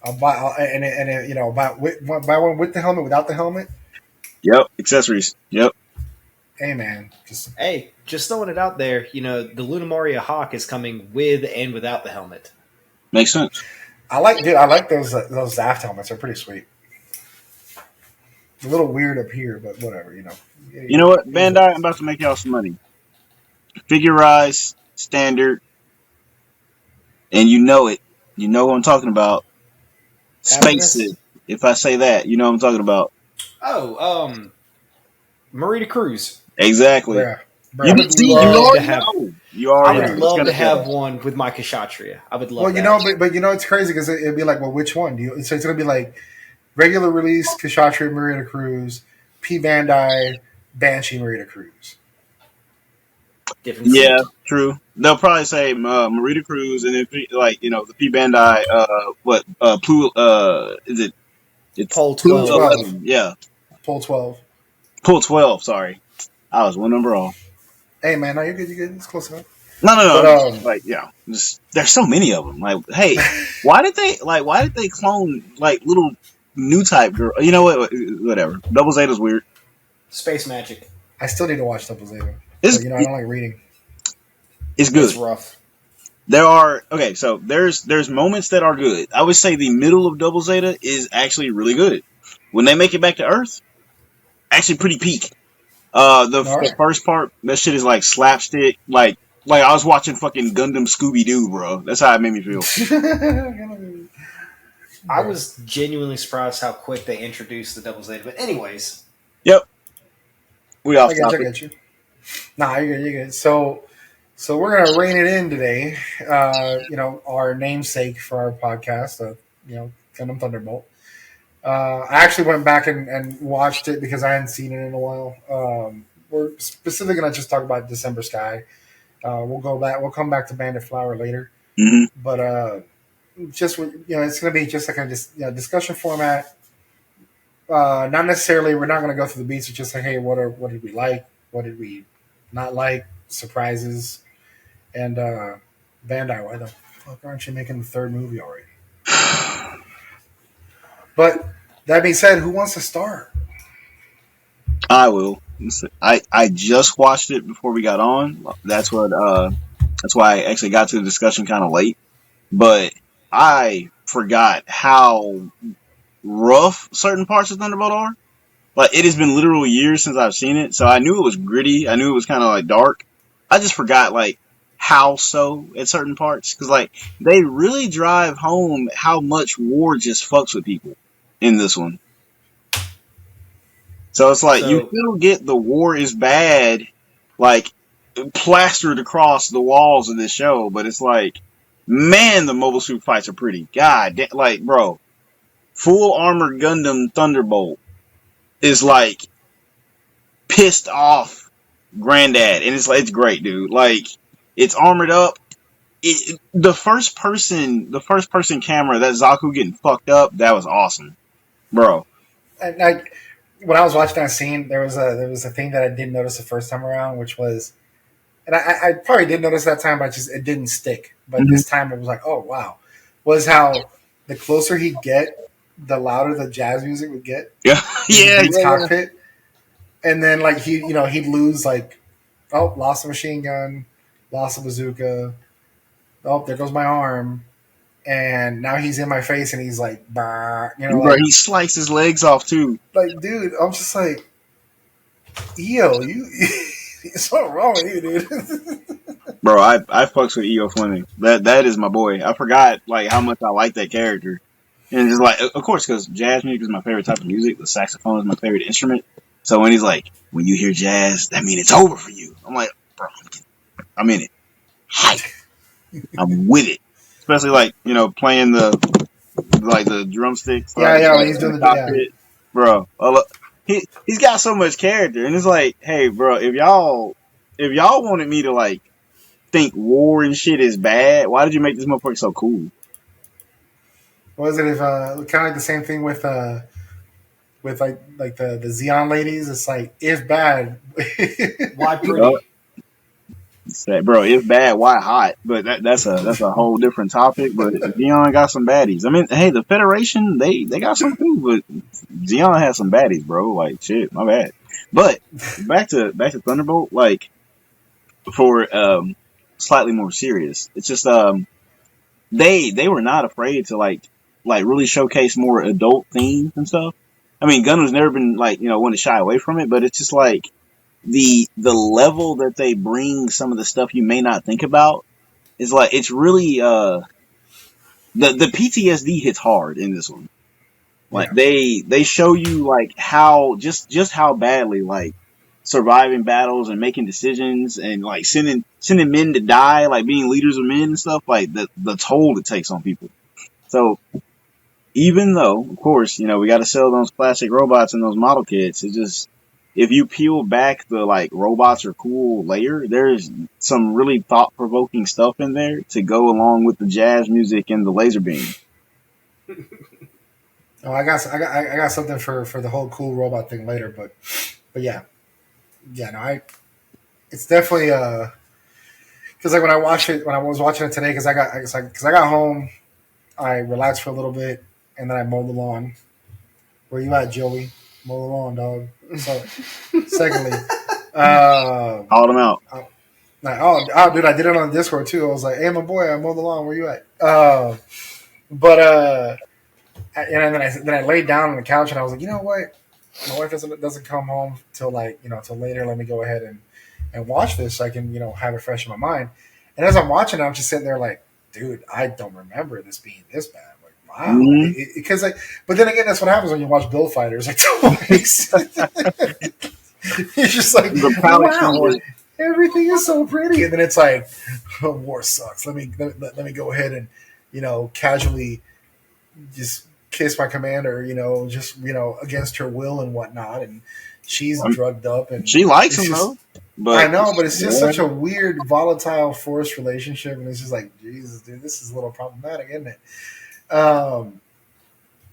I'll buy, buy one with the helmet, without the helmet. Yep, accessories. Yep, Hey, man, just Hey, just throwing it out there. The Lunamaria Hawk is coming with and without the helmet. makes sense. I like those Zaft helmets. They're pretty sweet. A little weird up here, but whatever, You know what, It is Bandai? I'm about to make y'all some money. Figurize standard, and you know it. You know what I'm talking about. Space Happiness. it. If I say that, you know what I'm talking about. Oh, Marita Cruz. Exactly. bruh, You I bruh, did would see. You love to already have. know. You I already would know. It's bruh. love gonna to show. have one with my Kshatriya. I would love Well, that. but it's crazy because it'd be like, well, which one do you? So it's gonna be like regular release Kshatriya Marita Cruz, P Bandai Banshee Marita Cruz. Different Yeah, suit. true. They'll probably say Marita Cruz, and then the P Bandai. Is it? It's Pole Plu 12. 12, 11. Yeah, pull 12. Pull 12. Sorry, I was one number off. Hey, man, no, you're good. You're good. It's close enough. No, no, no. But I'm just like, just there's so many of them. Like, hey, why did they clone like little new type girl? You know what? Whatever. Double Zeta's weird. Space Magic. I still need to watch Double Zeta, It's but I don't like reading. it's It's good. rough. There are okay, so there's moments that are good. I would say the middle of Double Zeta is actually really good. When they make it back to Earth, actually pretty peak. All The right. first part, that shit is like slapstick, like I was watching fucking Gundam Scooby Doo, bro. That's how it made me feel. I Bruh. was genuinely surprised how quick they introduced the Double Zeta. But anyways, Yep, we I off get you. I topic. get you. Nah, you're good. You're good. So we're gonna rein it in today. Our namesake for our podcast, Gundam Thunderbolt. I actually went back and watched it because I hadn't seen it in a while. We're specifically gonna just talk about December Sky. We'll go back. We'll come back to Bandit Flower later, Hmm. but it's gonna be just like a discussion format. Not necessarily. We're not gonna go through the beats. It's just like, hey, what did we like? What did we not like? Surprises. And Bandai, why the fuck aren't you making the third movie already? But that being said, who wants to start? I will. I just watched it before we got on. That's why I actually got to the discussion kind of late. But I forgot how rough certain parts of Thunderbolt are. Like, it has been literal years since I've seen it, so I knew it was gritty. I knew it was kind of like dark. I just forgot like how so at certain parts, because like they really drive home how much war just fucks with people in this one. So it's like you so still get the war is bad, like plastered across the walls of this show, but it's like, man, the mobile suit fights are pretty. God, like, bro, full armor Gundam Thunderbolt is like pissed off granddad, and it's great, dude. Like, it's armored up. The first person camera, that Zaku getting fucked up, that was awesome, bro. And when I was watching that scene, there was a thing that I didn't notice the first time around, which was, and I probably did notice that time, but it didn't stick. But Mm-hmm. this time it was like, oh wow, was how the closer he'd get, the louder the jazz music would get Yeah, in the yeah, dude's yeah, cockpit, and then like he'd lose like, oh, lost a machine gun, lost a bazooka, oh, there goes my arm, and now he's in my face and he's like, bah, bro. He sliced his legs off too. like, dude, I'm just like, yo, you, something wrong with you, dude. Bro, I fucks with E.O. Fleming. That is my boy. I forgot like how much I like that character, and just like, of course, because jazz music is my favorite type of music. The saxophone is my favorite instrument. So when he's like, when you hear jazz, that means it's over for you. I'm like, bro, I'm in it. Hype. I'm with it. Especially like playing the drumsticks. Yeah, when he's In doing the the yeah. cockpit, bro. He's got so much character, and it's like, hey, bro, if y'all wanted me to like think war and shit is bad, why did you make this motherfucker so cool? was it if kind of like the same thing with like the Xeon ladies? It's like if bad, Why Yup. pretty? Say, bro, if bad, why hot? But that's a whole different topic. But Xeon got some baddies. I mean, hey, the Federation they got some too, but Xeon has some baddies, bro. Like shit, my bad. But back to Thunderbolt, like for slightly more serious. It's just they were not afraid to like really showcase more adult themes and stuff. I mean, Gundam's never been like one to shy away from it, but it's just like the level that they bring some of the stuff you may not think about is like it's really the PTSD hits hard in this one. Like yeah. they show you like how just how badly like surviving battles and making decisions and like sending men to die, like being leaders of men and stuff, like the toll it takes on people. So even though, of course, we got to sell those classic robots and those model kits, it just if you peel back the like robots are cool layer, there's some really thought provoking stuff in there to go along with the jazz music and the laser beam. Oh, I got something for the whole cool robot thing later, but yeah, no, it's definitely because like when I was watching it today because I got home, I relaxed for a little bit and then I mowed the lawn. Where you at, Joey? Mow the lawn, dog. So, secondly, Called them out. like, dude, I did it on Discord too. I was like, hey, my boy, I mowed the lawn. Where you at? But and then I laid down on the couch and I was like, you know what? My wife doesn't come home till till later. Let me go ahead and watch this so I can have it fresh in my mind. And as I'm watching, I'm just sitting there like, dude, I don't remember this being this bad. Like, wow, Mm-hmm. because but then again, that's what happens when you watch Build Fighters like twice. You're just like, The palette wow, cleanser. everything is so pretty, and then it's like, oh, war sucks. Let me go ahead and casually just kiss my commander, just against her will and whatnot, and she's drugged up, and She likes it's him just, though, but I know, but it's just such a weird, volatile, forced relationship, and it's just like, Jesus, dude, this is a little problematic, isn't it?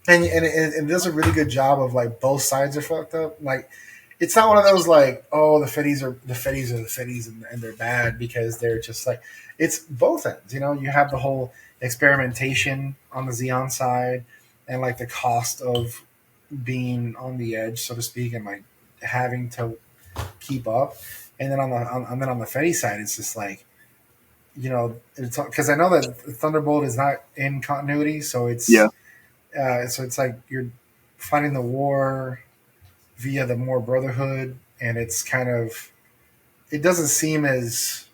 And it does a really good job of like both sides are fucked up. Like, it's not one of those like, oh, the Fetties are the Fetties and they're bad because they're just like, it's both ends. You have the whole experimentation on the Xeon side and like the cost of being on the edge, so to speak, and like having to keep up. And then on the Fetty side, it's just like, it's because I know that Thunderbolt is not in continuity, so yeah, it's like you're fighting the war via the more Brotherhood, and it's kind of it doesn't seem as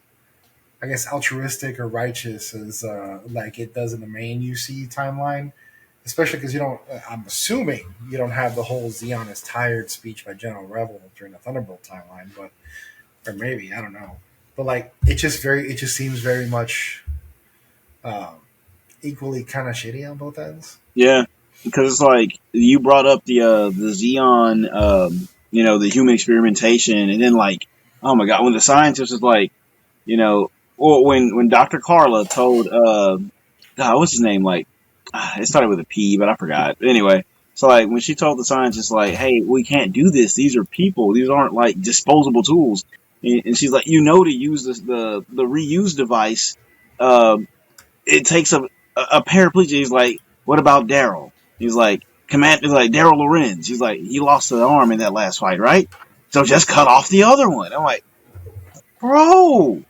I guess altruistic or righteous as like it does in the main UC timeline, especially because you don't. I'm assuming you don't have the whole Xeon is tired speech by General Rebel during the Thunderbolt timeline, but or maybe I don't know. But like it just seems very much um, equally kind of shitty on both ends. yeah. Because it's like you brought up the Xeon, the human experimentation, and then like, oh my god, when the scientist was like, or when Dr. Carla told God, what's his name? Like, it started with a P, but I forgot. But anyway, so like when she told the scientist, like, hey, we can't do this. These are people. These aren't like disposable tools. And she's like, to use the reuse device, uh, it takes a paraplegic. He's like, what about Daryl? He's like, He's like Daryl Lorenz. He's like, he lost an arm in that last fight, right? So just cut off the other one. I'm like, bro,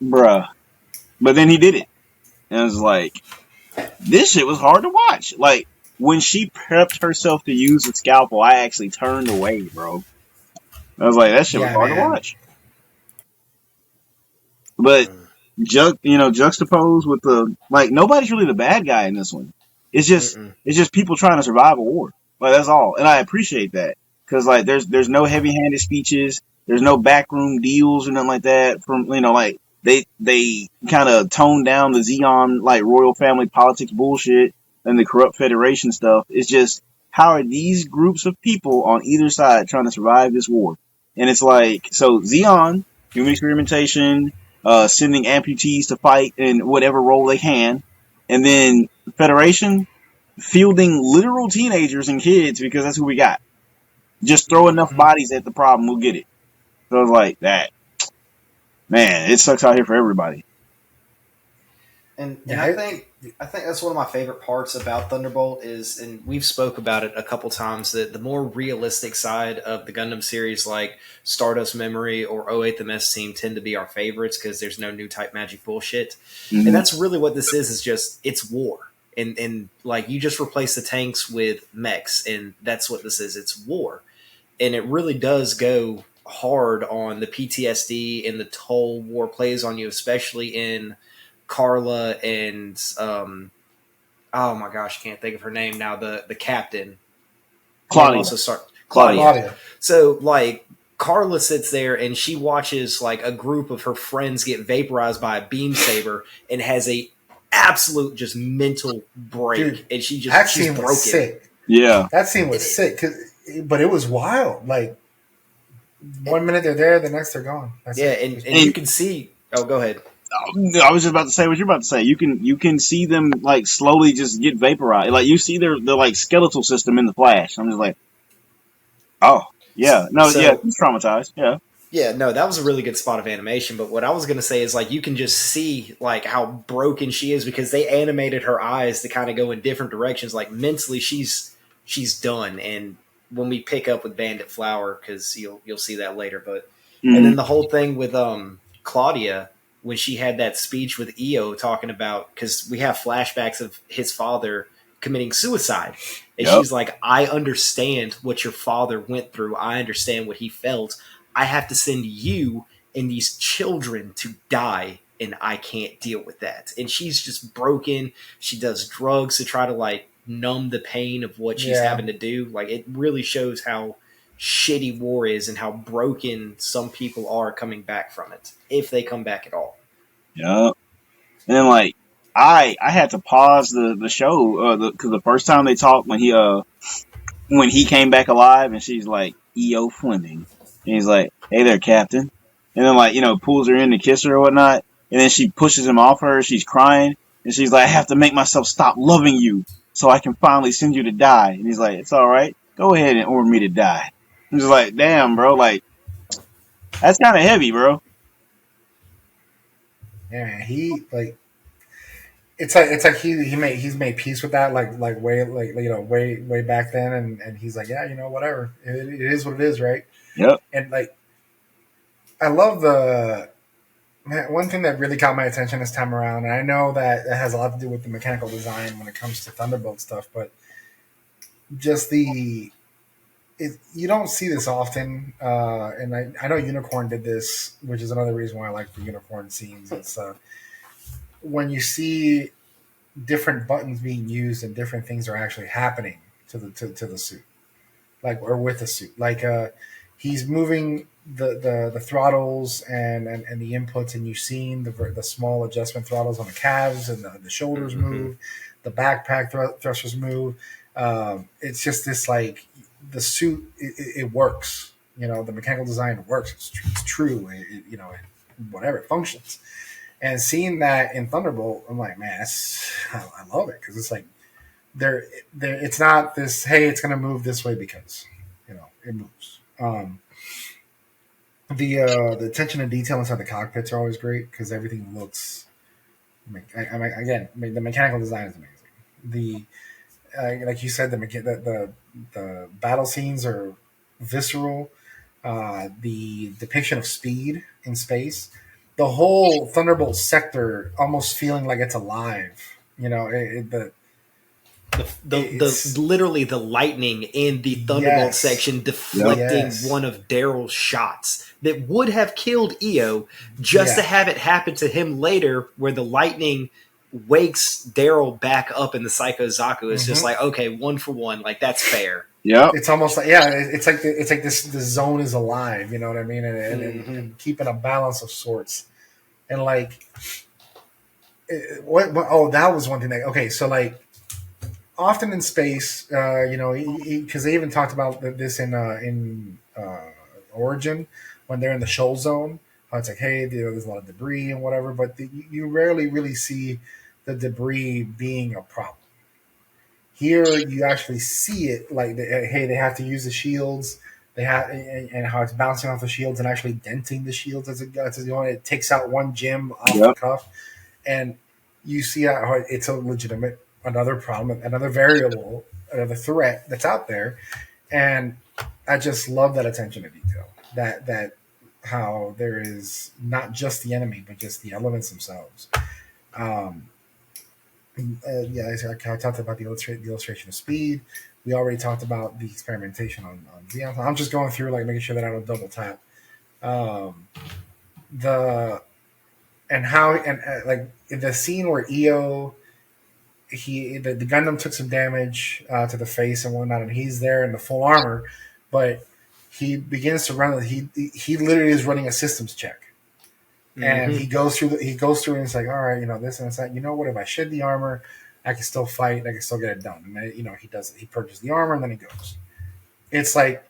bruh. But then he did it. And I was like, this shit was hard to watch. Like, when she prepped herself to use the scalpel, I actually turned away, bro. I was like, that shit was Yeah, hard to man. watch. But juxtaposed with the like, nobody's really the bad guy in this one. It's just people trying to survive a war. Like that's all, and I appreciate that because like there's no heavy-handed speeches, there's no backroom deals or nothing like that. From like they kind of toned down the Xeon like royal family politics bullshit and the corrupt Federation stuff. It's just how are these groups of people on either side trying to survive this war? And it's like so Xeon human experimentation, sending amputees to fight in whatever role they can, and then Federation fielding literal teenagers and kids because that's who we got. Just throw enough Mhm. bodies at the problem, we'll get it. So it's like that. Man, it sucks out here for everybody. And Yeah, I think that's one of my favorite parts about Thunderbolt is, and we've spoke about it a couple times, that the more realistic side of the Gundam series, like Stardust Memory or '08 The Mess Team, tend to be our favorites because there's no new type magic bullshit. And Mm-hmm. that's really what this is just it's war. And like you just replace the tanks with mechs, and that's what this is. It's war. And it really does go hard on the PTSD and the toll war plays on you, especially in Carla and oh my gosh, I can't think of her name now. The captain, and Claudia. also start Claudia. Claudia. Claudia. So like Carla sits there and she watches like a group of her friends get vaporized by a beam saber and has a absolute just mental break, Dude, and that she's scene broken. was sick. Yeah. That scene was It- sick, but it was wild. Like one minute they're there, the next they're gone. That's yeah, it. and you can see. Oh, go ahead. I was just about to say what you're about to say. You can see them like slowly just get vaporized. Like you see their like skeletal system in the flash. I'm just like, oh yeah, no, yeah, So he's traumatized. Yeah, yeah, no, that was a really good spot of animation. But what I was going to say is like you can just see like how broken she is because they animated her eyes to kind of go in different directions. Like mentally, she's done. And when we pick up with Bandit Flower, because you'll see that later. But and mm-hmm. then the whole thing with Claudia when she had that speech with EO talking about, because we have flashbacks of his father committing suicide. And Yep, she's like, I understand what your father went through. I understand what he felt. I have to send you and these children to die, and I can't deal with that. And she's just broken. She does drugs to try to like numb the pain of what she's Yeah, having to do. Like it really shows how shitty war is and how broken some people are coming back from it, if they come back at all. yep. And then like I had to pause the show because the first time they talked when he came back alive and she's like E.O. Fleming and he's like, hey there, Captain, and then like pulls her in to kiss her or whatnot, and then she pushes him off her. She's crying and she's like, I have to make myself stop loving you so I can finally send you to die. And he's like, it's all right, go ahead and order me to die. I'm just like, damn, bro, like that's kind of heavy, bro. yeah, man. He like it's like he's made peace with that like way way back then, and he's like, yeah, whatever, it is what it is, right? Yep. And like I love the man, one thing that really caught my attention this time around, and I know that it has a lot to do with the mechanical design when it comes to Thunderbolt stuff, but just you don't see this often, and I know Unicorn did this, which is another reason why I like the Unicorn scenes. It's when you see different buttons being used and different things are actually happening to the suit, like or with the suit, like he's moving the throttles and the inputs, and you've seen the small adjustment throttles on the calves, and the shoulders Mm-hmm. move, the backpack thrusters move. It's just this like the suit, it works. The mechanical design works. It's true. Whatever, it functions. And seeing that in Thunderbolt, I'm like, man, I love it because it's like it's not this. Hey, it's going to move this way because it moves. The attention and detail inside the cockpits are always great because everything looks. Again, the mechanical design is amazing. The like you said, the battle scenes are visceral. The depiction of speed in space, the whole Thunderbolt sector almost feeling like it's alive. The It's literally the lightning in the Thunderbolt yes, section Yep. deflecting yes, one of Daryl's shots that would have killed EO, just to yeah. have it happen to him later, where the lightning wakes Daryl back up in the Psycho Zaku. It's just hmm like, okay, one for one, like that's fair. Yep. It's almost like, yeah, it's like this the zone is alive. You know what I mean, Mm-hmm. and keeping a balance of sorts, and like what oh, that was one thing that, okay, so like often in space, because they even talked about this in Origin when they're in the shoal zone. How it's like, hey, there's a lot of debris and whatever, but you rarely really see the debris being a problem. Here, you actually see it. Like, hey, they have to use the shields. They have, and how it's bouncing off the shields and actually denting the shields as it goes. It takes out one gem off the Yep. cuff, and you see how it's a legitimate another problem, another variable, another threat that's out there. And I just love that attention to detail. That how there is not just the enemy, but just the elements themselves. Um, yeah, I talked about the illustration of speed. We already talked about the experimentation on Xeon. I'm just going through like making sure that I don't double tap. Um, the and how and like in the scene where EO the Gundam took some damage to the face and whatnot, and he's there in the full armor, but he begins to run. He literally is running a systems check, and he goes through and it's like, all right, this and that. You know what? If I shed the armor, I can still fight. I can still get it done. And then, he does it. He purchases the armor and then he goes. It's like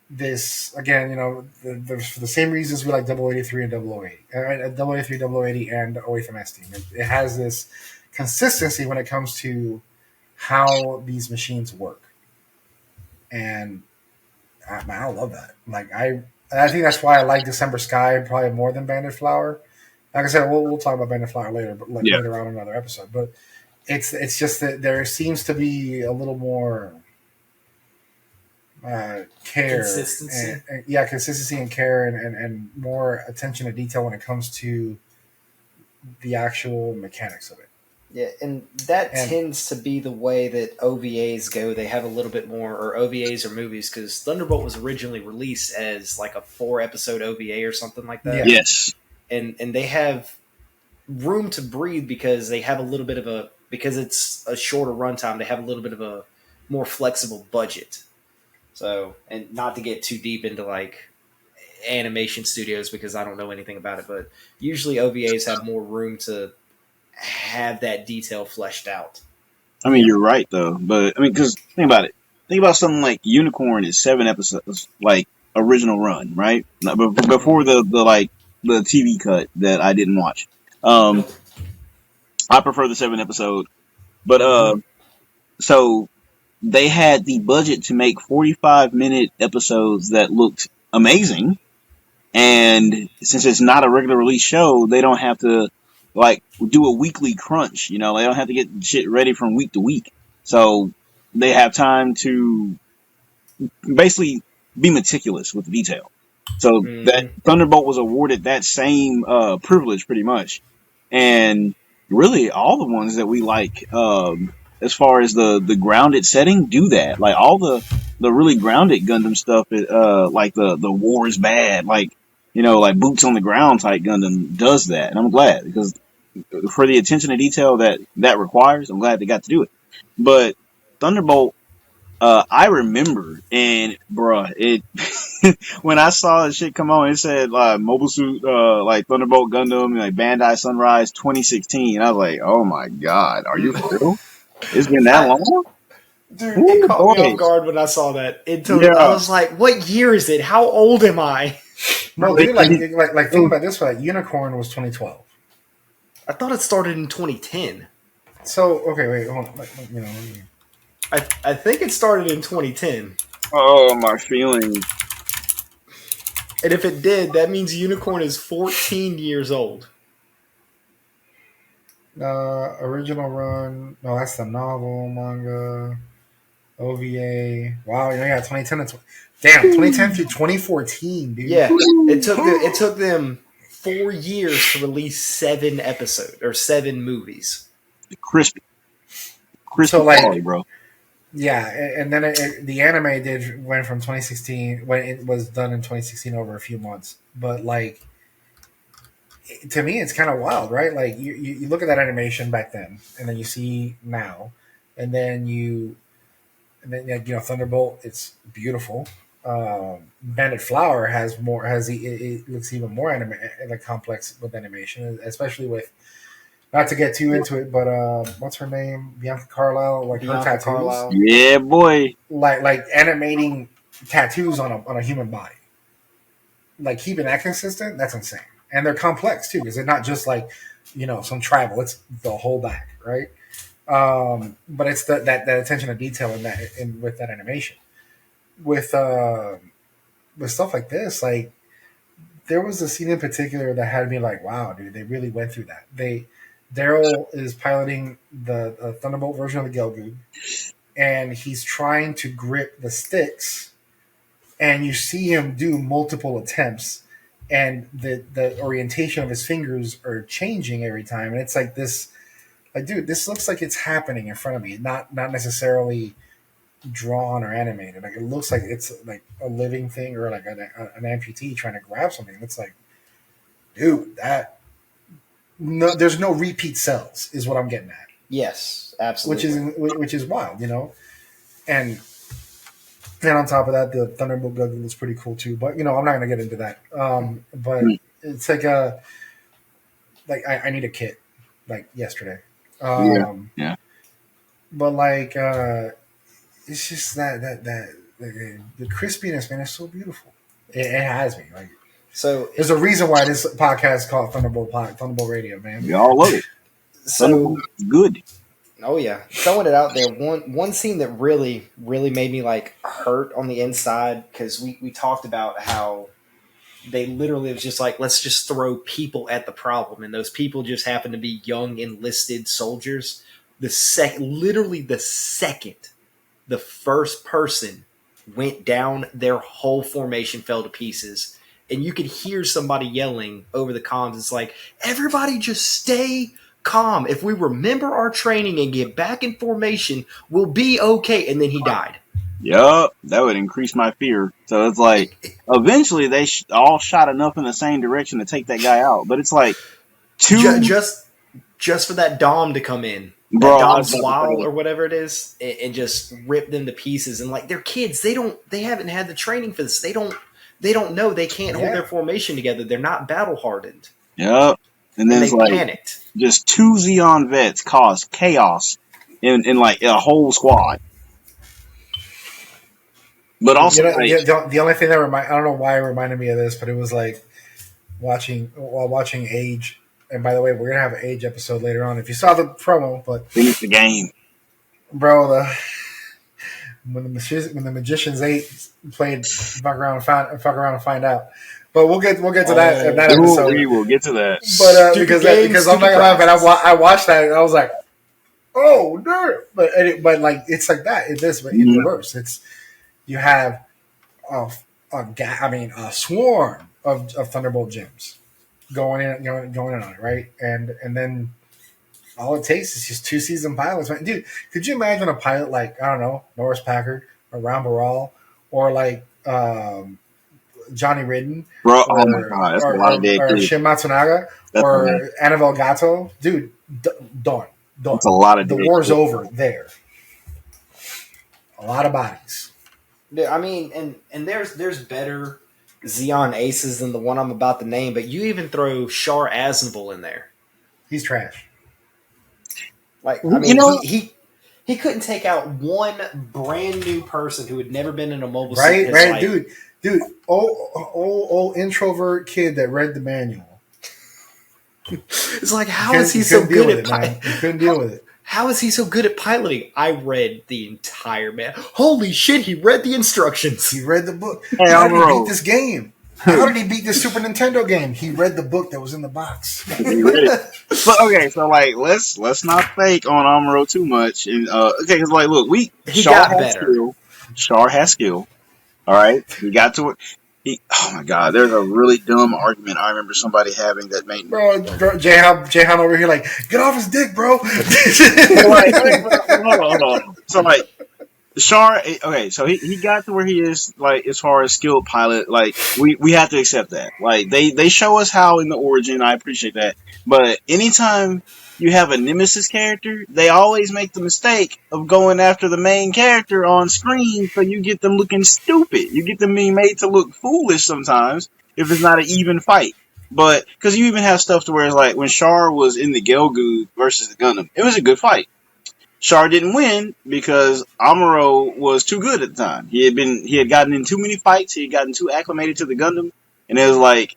this again. For the same reasons we like 083 and 080, 083, 080, and away from S Team. It has this consistency when it comes to how these machines work, and I love that. Like I think that's why I like December Sky probably more than Bandit Flower. Like I said, we'll talk about Bandit Flower later, but later on in another episode. But it's just that there seems to be a little more care, consistency, consistency and care, and more attention to detail when it comes to the actual mechanics of it. Yeah, and that tends to be the way that OVAs go. They have a little bit more, or OVAs or movies, because Thunderbolt was originally released as like a 4-episode OVA or something like that. Yeah. Yes. And they have room to breathe because they have a little bit of because it's a shorter runtime, they have a little bit of a more flexible budget. So, and not to get too deep into like animation studios because I don't know anything about it, but usually OVAs have more room to have that detail fleshed out. I mean, you're right though, but I mean, because think about it. Think about something like Unicorn is 7 episodes, like original run, right? Before the TV cut that I didn't watch. I prefer the 7 episode, but so they had the budget to make 45-minute episodes that looked amazing, and since it's not a regular release show, they don't have to like do a weekly crunch. They don't have to get shit ready from week to week, so they have time to basically be meticulous with the detail. So that Thunderbolt was awarded that same privilege pretty much, and really all the ones that we like as far as the grounded setting do that. Like all the really grounded Gundam stuff, like the war is bad, like like boots on the ground type Gundam does that, and I'm glad because for the attention to detail that requires, I'm glad they got to do it. But Thunderbolt, I remember, and bruh, it when I saw the shit come on, it said Mobile Suit, like Thunderbolt Gundam, like Bandai Sunrise 2016. I was like, oh my god, are you for real? It's been that long? Dude, it caught me off guard when I saw that. I was like, what year is it? How old am I? No, dude, like think about it this way. Unicorn was 2012. I thought it started in 2010. So, okay, wait, hold on. I think it started in 2010. Oh, my feelings. And if it did, that means Unicorn is 14 years old. Original run. No, that's the novel, manga, OVA. Wow, 2010 and 2010 through 2014, dude. Yeah, it took them 4 years to release 7 episodes or 7 movies. Crispy so, like, quality, bro. Yeah, and then the anime went from 2016 when it was done in 2016 over a few months. But like, to me, it's kind of wild, right? Like you look at that animation back then, and then you see now, and then Thunderbolt, it's beautiful. Bandit Flower it looks even more like complex with animation, especially with. Not to get too into it, but what's her name? Bianca Carlisle, like her tattoos. Carlisle. Yeah, boy. Like animating tattoos on a human body. Like keeping that consistent, that's insane. And they're complex too, because they're not just like some tribal. It's the whole back, right? But it's that attention to detail in that with that animation. With with stuff like this, like there was a scene in particular that had me like, wow, dude, they really went through that. Daryl is piloting the Thunderbolt version of the Gelgoog, and he's trying to grip the sticks, and you see him do multiple attempts, and the orientation of his fingers are changing every time, and it's like this, like, dude, this looks like it's happening in front of me, not necessarily drawn or animated. Like it looks like it's like a living thing or like an amputee trying to grab something. It's like, dude, that no, there's no repeat cells, is what I'm getting at. Yes, absolutely. Which is wild, you know. And on top of that, the Thunderbolt gun was pretty cool too. But you know, I'm not gonna get into that. But it's like I need a kit like yesterday. Yeah. But like it's just that the crispiness, man, is so beautiful. It has me like. So there's a reason why this podcast is called Thunderbolt Radio, man. We all love it. So good. Oh yeah, throwing it out there. One scene that really made me like hurt on the inside, because we talked about how they literally was just like, let's just throw people at the problem, and those people just happen to be young enlisted soldiers. Literally the second the first person went down, their whole formation fell to pieces, and you could hear somebody yelling over the comms. It's like, everybody just stay calm. If we remember our training and get back in formation, we'll be okay. And then he died. Yup, that would increase my fear. So it's like, eventually they all shot enough in the same direction to take that guy out. But it's like, just for that Dom to come in, bro, Dom Swile or whatever it is, and just rip them to pieces. And like, they're kids. They haven't had the training for this. They don't know. They can't hold their formation together. They're not battle hardened. Yep. And then it's like, panicked. Just 2 Xeon vets caused chaos in like a whole squad. But also, the only thing that I don't know why it reminded me of this, but it was like watching Age. And by the way, we're gonna have an Age episode later on. If you saw the promo, but finish the game, bro. When the Magicians 8 played fuck around and find out. But we'll get to that episode. We will get to that. But because I'm not gonna lie, but I watched that and I was like, oh no! But like it's like that. It is, but in reverse. It's you have a swarm of Thunderbolt gems going in on it, right? And then all it takes is just 2 seasoned pilots. Man, dude, could you imagine a pilot like, I don't know, Norris Packard or Ram Baral or like Johnny Ridden, bro? Oh my god, that's a lot of dead kids. Shin Matsunaga or Annabelle Gatto, dude, done. That's a lot of. The war's over there. A lot of bodies. I mean, and there's better Xeon aces than the one I'm about to name, but you even throw Char Aznavour in there. He's trash. Like, I mean, he couldn't take out one brand new person who had never been in a mobile suit. Right, dude, old introvert kid that read the manual. It's like, how is he so good at piloting? He couldn't deal with it. How is he so good at piloting? I read the entire man. Holy shit, he read the instructions. He read the book. Hey, how did he beat this game? How did he beat this Super Nintendo game? He read the book that was in the box. He read it. But okay, so like let's not fake on Amuro too much. And okay, because like look, Char has skill. Char has skill. All right, he got to it. Oh my god, there's a really dumb argument I remember somebody having that made bro Jehan over here like, get off his dick, bro. Hold on. So like Char, okay, so he got to where he is, like, as far as skilled pilot, like, we have to accept that. Like, they show us how in the origin, I appreciate that. But anytime you have a Nemesis character, they always make the mistake of going after the main character on screen, so you get them looking stupid. You get them being made to look foolish sometimes, if it's not an even fight. But, because you even have stuff to where it's like, when Char was in the Gelgoog versus the Gundam, it was a good fight. Char didn't win because Amuro was too good at the time. He had gotten in too many fights. He had gotten too acclimated to the Gundam, and it was like,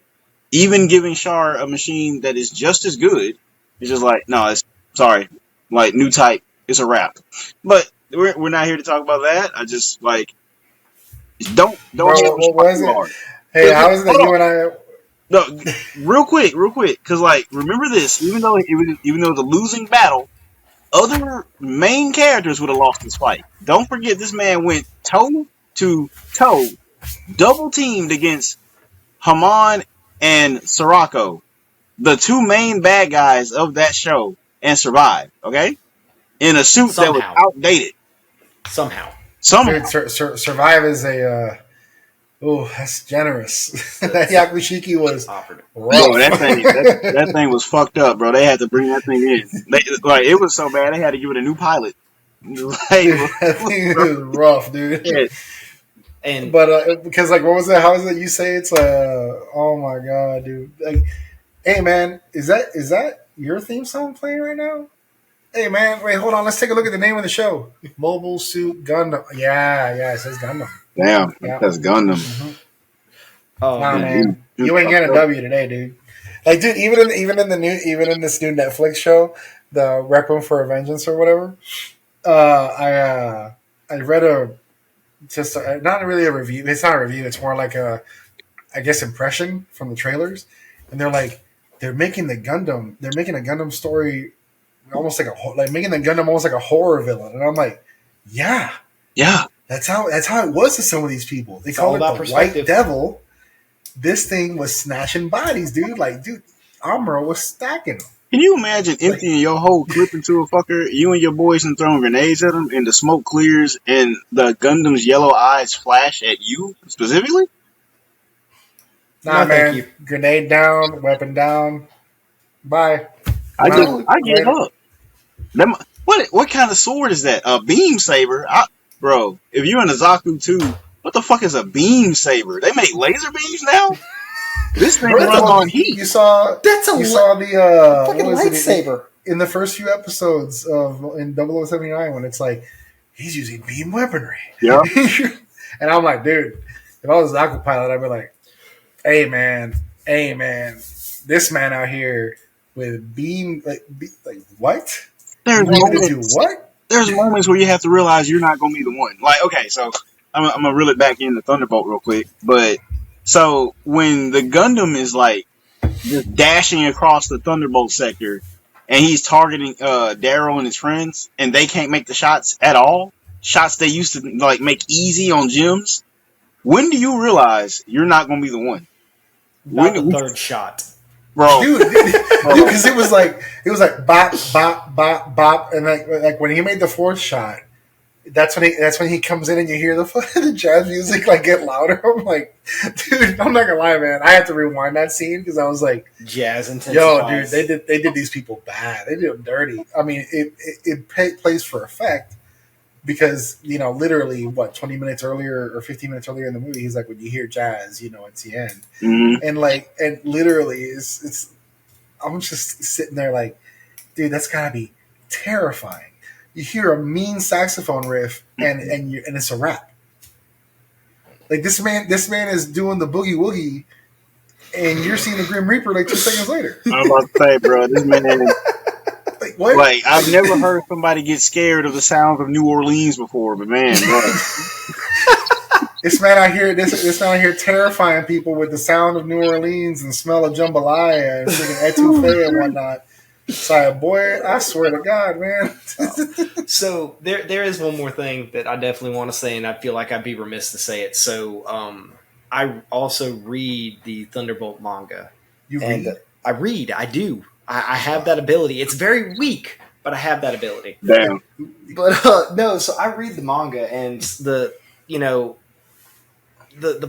even giving Char a machine that is just as good, it's just like, no, sorry, like new type, it's a wrap. But we're not here to talk about that. I just like don't Bro, hit what me was too it? hard. Hey, how is it that Hold you on. and I? No, real quick, because like remember this. Even though it was a losing battle, other main characters would have lost this fight. Don't forget, this man went toe to toe, double teamed against Haman and Sirocco, the two main bad guys of that show, and survived. Okay, in a suit that was Somehow. outdated. Somehow. Somehow, Dude, survive is a. Oh, that's generous. That Yakushiki was Offered it. rough. bro, that thing was fucked up, bro. They had to bring that thing in. Like it was so bad, they had to give it a new pilot. Like, Dude, that thing was rough, dude. yeah, And But because like, what was it? How is it you say it's oh my god, dude. Like, hey man, is that your theme song playing right now? Hey man, wait, hold on. Let's take a look at the name of the show. Mobile Suit Gundam. Yeah, it says Gundam. damn, Yeah. that's Gundam. Mm-hmm. oh Nah, man, man, you ain't getting a W today, dude. Like, dude, even in this new Netflix show, the Requiem for a Vengeance or whatever. I read not really a review. It's not a review. It's more like a, I guess, impression from the trailers, and they're like, they're making a Gundam story almost like making the Gundam almost like a horror villain, and I'm like, yeah, Yeah, that's how it was to some of these people. They call all it about the perspective. White Devil. This thing was snatching bodies, dude. Like, dude, Amuro was stacking them. can you imagine emptying your whole clip into a fucker? You and your boys and throwing grenades at him, and the smoke clears, and the Gundam's yellow eyes flash at you specifically? Nah, No, thank man. you. Grenade down, weapon down. Bye. I Wow. give up. What kind of sword is that? A beam saber? Bro, if you're in a Zaku 2, what the fuck is a beam saber? They make laser beams now? This thing Bro, runs on heat. You saw that's a you saw the fucking what was it? lightsaber. In the first few episodes of in 0079 when it's like he's using beam weaponry. Yeah. And I'm like, dude, if I was an Aqua pilot, I'd be like, hey man, this man out here with beam like what? There's You want me to do moments, what? there's moments where you have to realize you're not going to be the one. Like, okay, so I'm going to reel it back into Thunderbolt real quick. But, so when the Gundam is like just dashing across the Thunderbolt sector and he's targeting Darrow and his friends and they can't make the shots at all, shots they used to like make easy on gyms, when do you realize you're not going to be the one? Not the third shot. Bro, Dude, because it was like bop bop bop bop, and like when he made the fourth shot, that's when he comes in and you hear the jazz music like get louder. I'm like, dude, I'm not gonna lie, man, I had to rewind that scene because I was like, Jazz intensifies. yo, dude, they did these people bad. They did them dirty. I mean, it plays for effect because literally 20 minutes earlier or 15 minutes earlier in the movie, he's like, when you hear jazz, it's the end. mhm. And literally it's I'm just sitting there like, dude, that's gotta be terrifying. You hear a mean saxophone riff and it's a rap. Like this man is doing the boogie woogie and you're seeing the Grim Reaper like 2 seconds later. I'm about to say, bro, this man, Like what? like, I've never heard somebody get scared of the sounds of New Orleans before, but man, bro. This man out here terrifying people with the sound of New Orleans and smell of jambalaya and freaking etouffee and whatnot. Sorry, boy, I swear to God, man. So there is one more thing that I definitely want to say, and I feel like I'd be remiss to say it. So I also read the Thunderbolt manga. You And read? I read. I do. I have that ability. It's very weak, but I have that ability. Damn. But no, so I read the manga, and the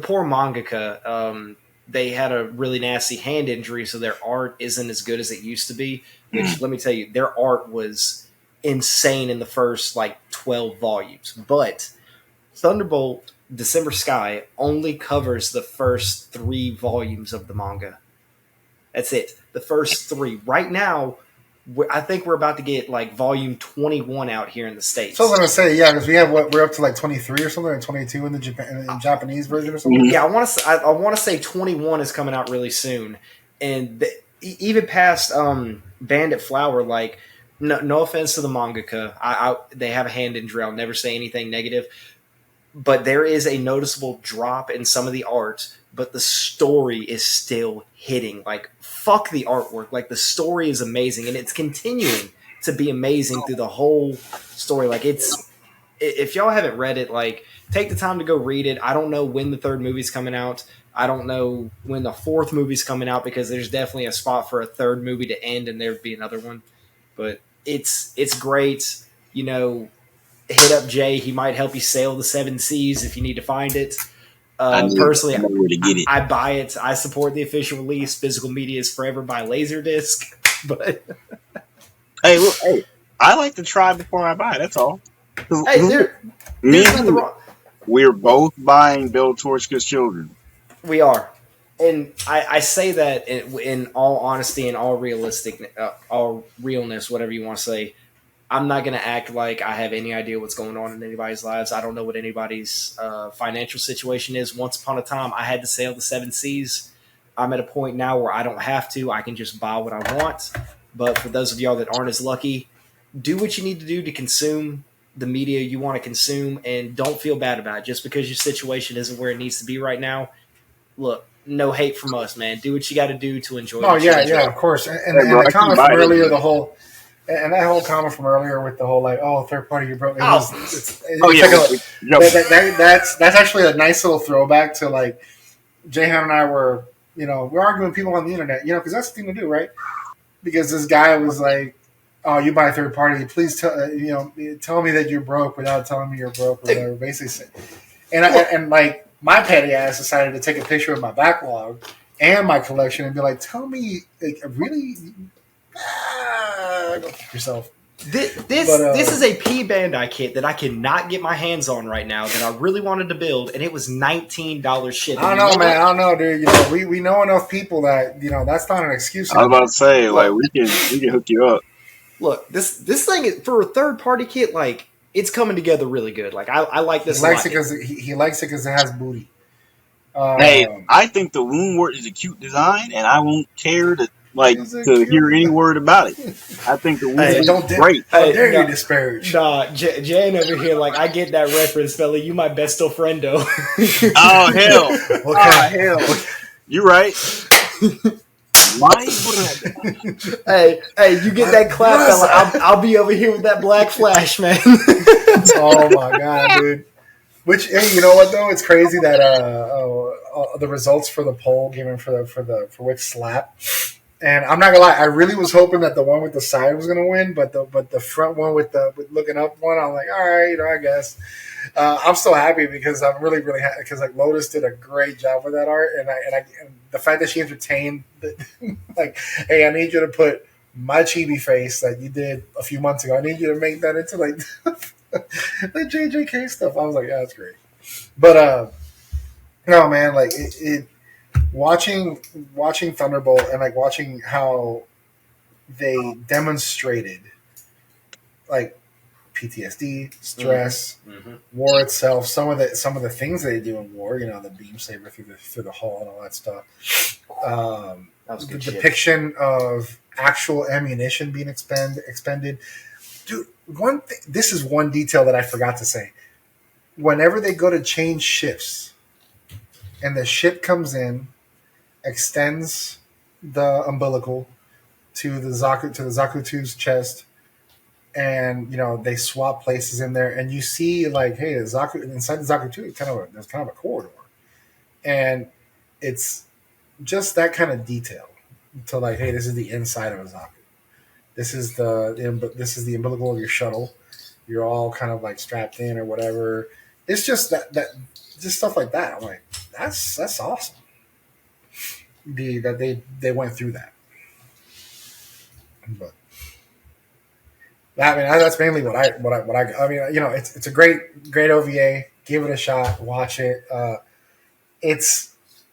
poor mangaka, they had a really nasty hand injury, so their art isn't as good as it used to be. Which, let me tell you, their art was insane in the first 12 volumes. But Thunderbolt December Sky only covers the first 3 volumes of the manga. That's it. The first 3. Right now, I think we're about to get volume 21 out here in the States. So I was gonna say, yeah, because we're up to 23 or something, or 22 in the Japanese version or something. Yeah, I want to say 21 is coming out really soon, and even past Bandit Flower, no offense to the mangaka. They have a hand in drill. Never say anything negative, but there is a noticeable drop in some of the art. But the story is still hitting. Like fuck the artwork. Like the story is amazing, and it's continuing to be amazing through the whole story. Like it's if y'all haven't read it, like take the time to go read it. I don't know when the third movie's coming out. I don't know when the fourth movie's coming out because there's definitely a spot for a third movie to end and there'd be another one. But it's great. You know, hit up Jay. He might help you sail the seven seas if you need to find it. Personally, I know where to get it. I buy it. I support the official release. Physical media is forever by Laserdisc. But Hey, look, hey, I like to try before I buy. That's all. hey, Me there's and nothing you, wrong. we're both buying Bill Torchka's Children. We are, and I say that in all honesty and all realistic, all realness, whatever you want to say. I'm not going to act like I have any idea what's going on in anybody's lives. I don't know what anybody's financial situation is. Once upon a time, I had to sail the seven seas. I'm at a point now where I don't have to. I can just buy what I want. But for those of y'all that aren't as lucky, do what you need to do to consume the media you want to consume, and don't feel bad about it. Just because your situation isn't where it needs to be right now, look, no hate from us, man. Do what you got to do to enjoy. No, what you yeah, enjoy. yeah, of course. And, Hey, and bro, the I keep comment from buying earlier, it. And that whole comment from earlier with the whole like, oh, third party, you broke. Oh. It's Yeah, like that's actually a nice little throwback to like Jahan and I were, we're arguing with people on the internet, because that's the thing to do, right? Because this guy was like, oh, you buy third party, please tell me that you're broke without telling me you're broke or whatever. Basically, and like my petty ass decided to take a picture of my backlog and my collection and be like, tell me, like, really. Go kick yourself. This is a P Bandai kit that I cannot get my hands on right now that I really wanted to build, and it was $19 shipping. I don't know, man. I don't know, dude. We know enough people that that's not an excuse. I was about to say, like, we can hook you up. Look, this thing is, for a third party kit, like it's coming together really good. Like I like this. He likes it because he likes it because it has booty. Hey, I think the Woundwort is a cute design, and I won't care to hear any word about it. I think the Woundwort is great. How dare you disparage? Nah, Jan over here, like I get that reference, fella. You my best friend, though. Oh hell! Okay. Oh hell! You're right. Hey, you get that clap, fella. I'll be over here with that black flash, man. Oh my god, dude. Which, hey, you know what though? It's crazy that the results for the poll given for which slap. And I'm not gonna lie, I really was hoping that the one with the side was gonna win, but the front one with looking up one, I'm like, all right, I guess. I'm so happy because I'm really happy because like Lotus did a great job with that art, and the fact that she entertained, like, hey, I need you to put my chibi face that you did a few months ago. I need you to make that into like the JJK stuff. I was like, yeah, that's great. But no, man, like it watching Thunderbolt and like watching how they demonstrated like PTSD, stress, war itself, some of the things they do in war, the beam saber through the hull and all that stuff. The depiction of actual ammunition being expended. Dude, this is one detail that I forgot to say. Whenever they go to change shifts and the ship comes in, extends the umbilical to the Zakutu's chest, and they swap places in there, and you see like, hey, inside the Zakutu, there's kind of a corridor, and it's just that kind of detail to like, hey, this is the inside of a Zaku. This is the umbilical of your shuttle. You're all kind of like strapped in or whatever. It's just that just stuff like that. I'm like, that's awesome. That they went through that. But I mean, that's mainly what I mean, it's a great OVA. Give it a shot. Watch it. I'm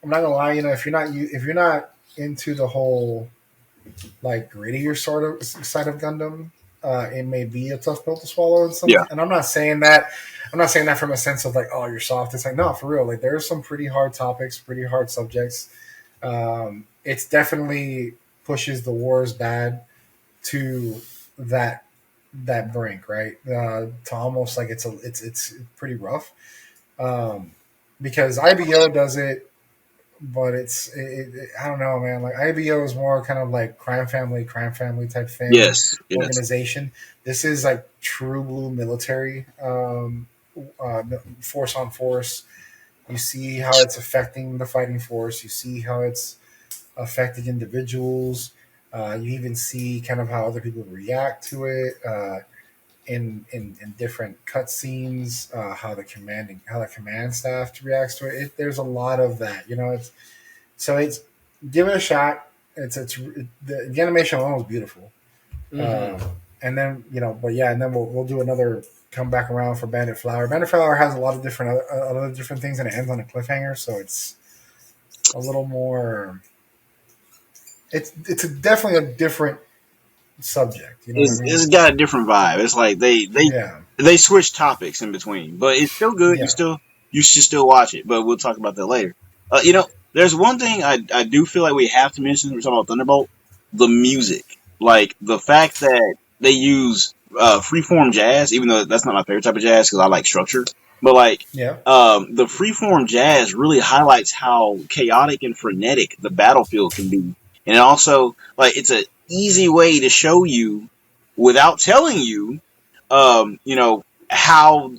not gonna lie. If you're not into the whole like grittier sort of side of Gundam, it may be a tough pill to swallow. And I'm not saying that. I'm not saying that from a sense of like, oh, you're soft. It's like, no, for real. Like, there's some pretty hard topics, pretty hard subjects. It's definitely pushes the war is bad to that brink, right? To almost like it's pretty rough. Um, because IBO does it, but I don't know, man. Like IBO is more kind of like crime family type thing, Yes, yes. organization. This is like true blue military, force on force. You see how it's affecting the fighting force. You see how it's affecting individuals. You even see kind of how other people react to it. In different cutscenes, how the command staff reacts to it. There's a lot of that, it's give it a shot. The animation alone was beautiful, Mm-hmm. and then but yeah, and then we'll do another come back around for Bandit Flower. Bandit Flower has a lot of other different things, and it ends on a cliffhanger, so it's a little more. Definitely a different subject. You know what I mean? It's got a different vibe. It's like Yeah, they switch topics in between, but it's still good. yeah. You should still watch it. But we'll talk about that later. There's one thing I do feel like we have to mention when we're talking about Thunderbolt: the music. Like the fact that they use freeform jazz, even though that's not my favorite type of jazz because I like structure. But like Yeah. the freeform jazz really highlights how chaotic and frenetic the battlefield can be, and it also it's a easy way to show you without telling you, how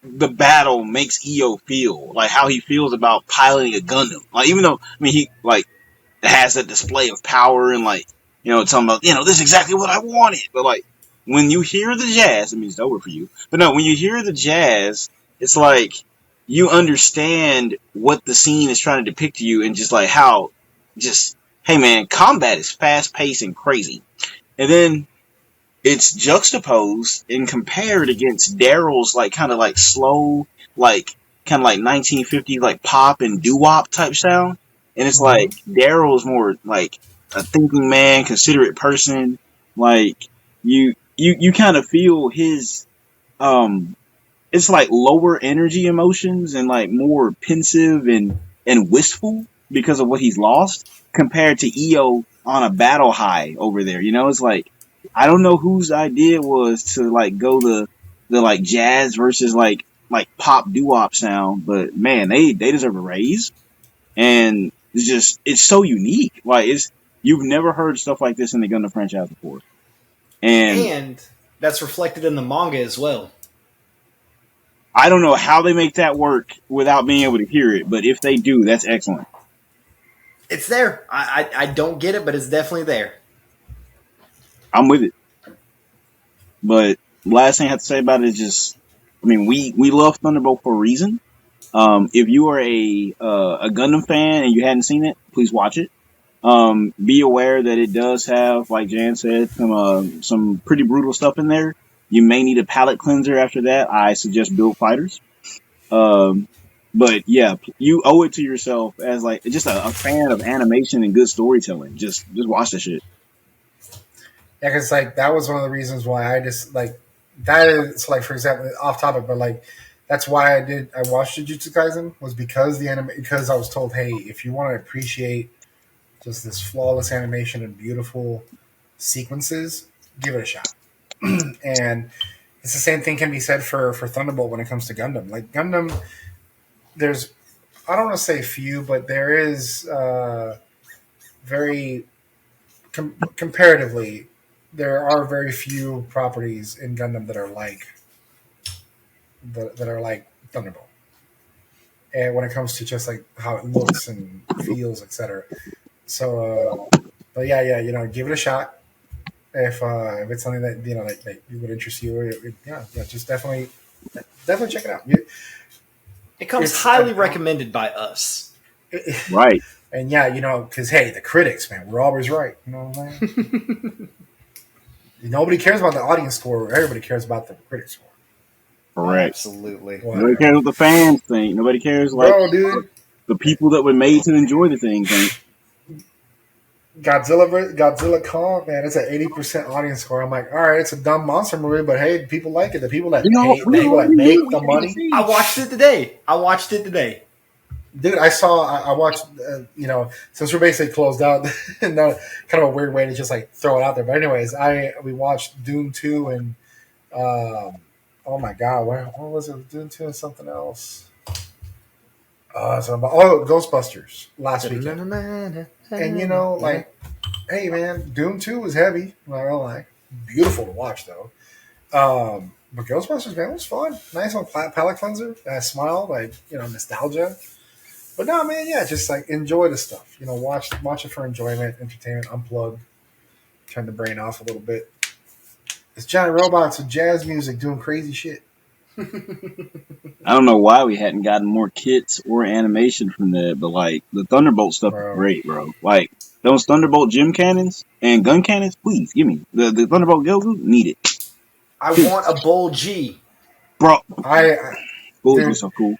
the battle makes EO feel, like how he feels about piloting a Gundam. Like even though he has that display of power and talking about this is exactly what I wanted, but like when you hear the jazz, it means it's over for you. But no, when you hear the jazz, it's like you understand what the scene is trying to depict to you, and just like how just hey man, combat is fast paced and crazy, and then it's juxtaposed and compared against Daryl's kind of slow, kind of 1950s pop and doo wop type sound, and it's Hmm. like Daryl's more like a thinking man, considerate person. Like you kind of feel his um it's like lower energy emotions and like more pensive and wistful because of what he's lost compared to EO on a battle high over there. It's like I don't know whose idea it was to go the jazz versus pop doo wop sound, but man, they deserve a raise. And it's so unique. Like you've never heard stuff like this in the Gundam franchise before. And And that's reflected in the manga as well. I don't know how they make that work without being able to hear it, but if they do, that's excellent. It's there. I don't get it, but it's definitely there. I'm with it. But last thing I have to say about it is just, we love Thunderbolt for a reason. If you are a Gundam fan and you hadn't seen it, please watch it. Be aware that it does have, like Jan said, some pretty brutal stuff in there. You may need a palate cleanser after that. I suggest Build Fighters. But yeah, you owe it to yourself as just a fan of animation and good storytelling. Just watch the shit. Yeah, because that was one of the reasons why I just that is for example off topic, but that's why I watched Jujutsu Kaisen was because because I was told, hey, if you want to appreciate just this flawless animation and beautiful sequences, give it a shot. And it's the same thing can be said for Thunderbolt when it comes to Gundam. Like Gundam, there's I don't want to say few, but there is very comparatively there are very few properties in Gundam that are like Thunderbolt. And when it comes to just how it looks and feels, etc. So, but yeah, give it a shot if it's something that that would interest you. Yeah, just definitely check it out. It comes It's highly recommended by us. Right. And yeah, because hey, the critics, man, we're always right. You know what I'm saying? Nobody cares about the audience score. Everybody cares about the critic score. Correct. Absolutely. Nobody cares what the fans think. Nobody cares Bro, dude, the people that were made to enjoy the thing think. Godzilla Kong, man, it's an 80% audience score. I'm like, all right, it's a dumb monster movie, but hey, people like it. The people that pay, the people that make the money. I watched it today. Dude, I watched, since we're basically closed out, no, kind of a weird way to just like throw it out there. But anyways, we watched Dune 2 and, oh my God, what was it? Dune 2 and something else. Ghostbusters last weekend. And like, hey man, Doom 2 was heavy, I'm not gonna lie. Beautiful to watch though. But Ghostbusters, man, was fun. Nice on palate cleanser. I smiled, like, nostalgia. But no, man, yeah, just like enjoy the stuff. Watch it for enjoyment, entertainment, unplug, turn the brain off a little bit. It's giant robots with jazz music doing crazy shit. I don't know why we hadn't gotten more kits or animation from that, but like the Thunderbolt stuff is Bro. great, bro. Like those Thunderbolt gym cannons and gun cannons, please give me the Thunderbolt Goku. Need it, I want a Bull G. bro. I Bulls dude, are so cool.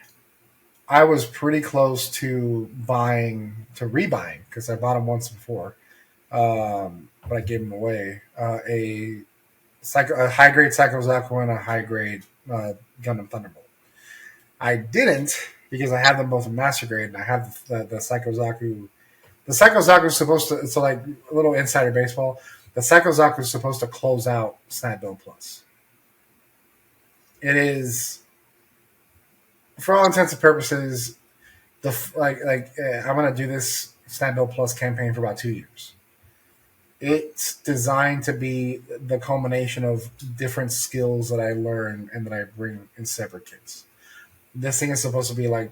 I was pretty close to rebuying because I bought them once before, but I gave them away. A high grade Psycho Zaku and a high grade Gundam Thunderbolt. I didn't because I have them both in Master Grade, and I have the Psycho Zaku. The Psycho Zaku is supposed to. So like a little insider baseball. The Psycho Zaku is supposed to close out Snap Build Plus. It is, for all intents and purposes, I'm gonna do this Snap Build Plus campaign for about 2 years. It's designed to be the culmination of different skills that I learn and that I bring in separate kits. This thing is supposed to be like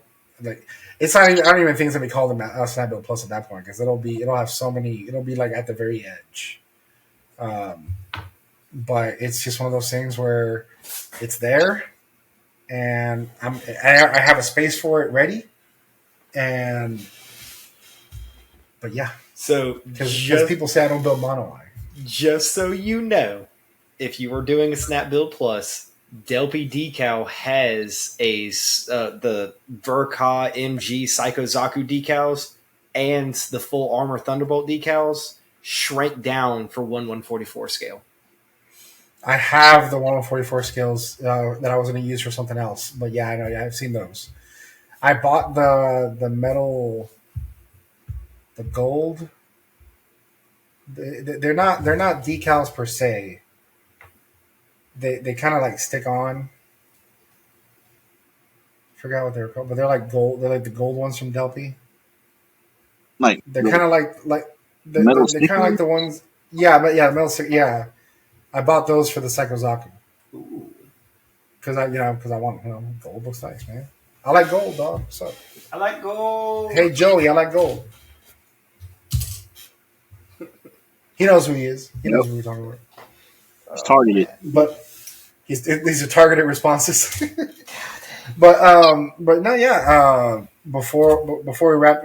it's not even, I don't even think it's gonna be called a Snap Build Plus at that point because it'll have so many, it'll be like at the very edge. But it's just one of those things where it's there and I have a space for it ready, but yeah. So because people say I don't build mono eye. Just so you know, if you were doing a Snap Build Plus, Delpy Decal has the Verka MG Psycho Zaku decals and the full armor Thunderbolt decals shrank down for 1/144 scale. I have the 1/144 scales that I was going to use for something else, but yeah, I know. Yeah, I've seen those. I bought the metal, the gold. They're not decals per se. They kind of like stick on. Forgot what they're called, but they're like gold. They're like the gold ones from Delpy. Like They're kind of they're kind of like the ones. Yeah, but yeah, metal stick. Yeah, I bought those for the Psycho Zaku because I want gold looks nice, man. I like gold, dog. So I like gold. Hey Joey, I like gold. He knows who he is. He knows who we're talking about. It's targeted, but these are targeted responses. but no, yeah. Before we wrap,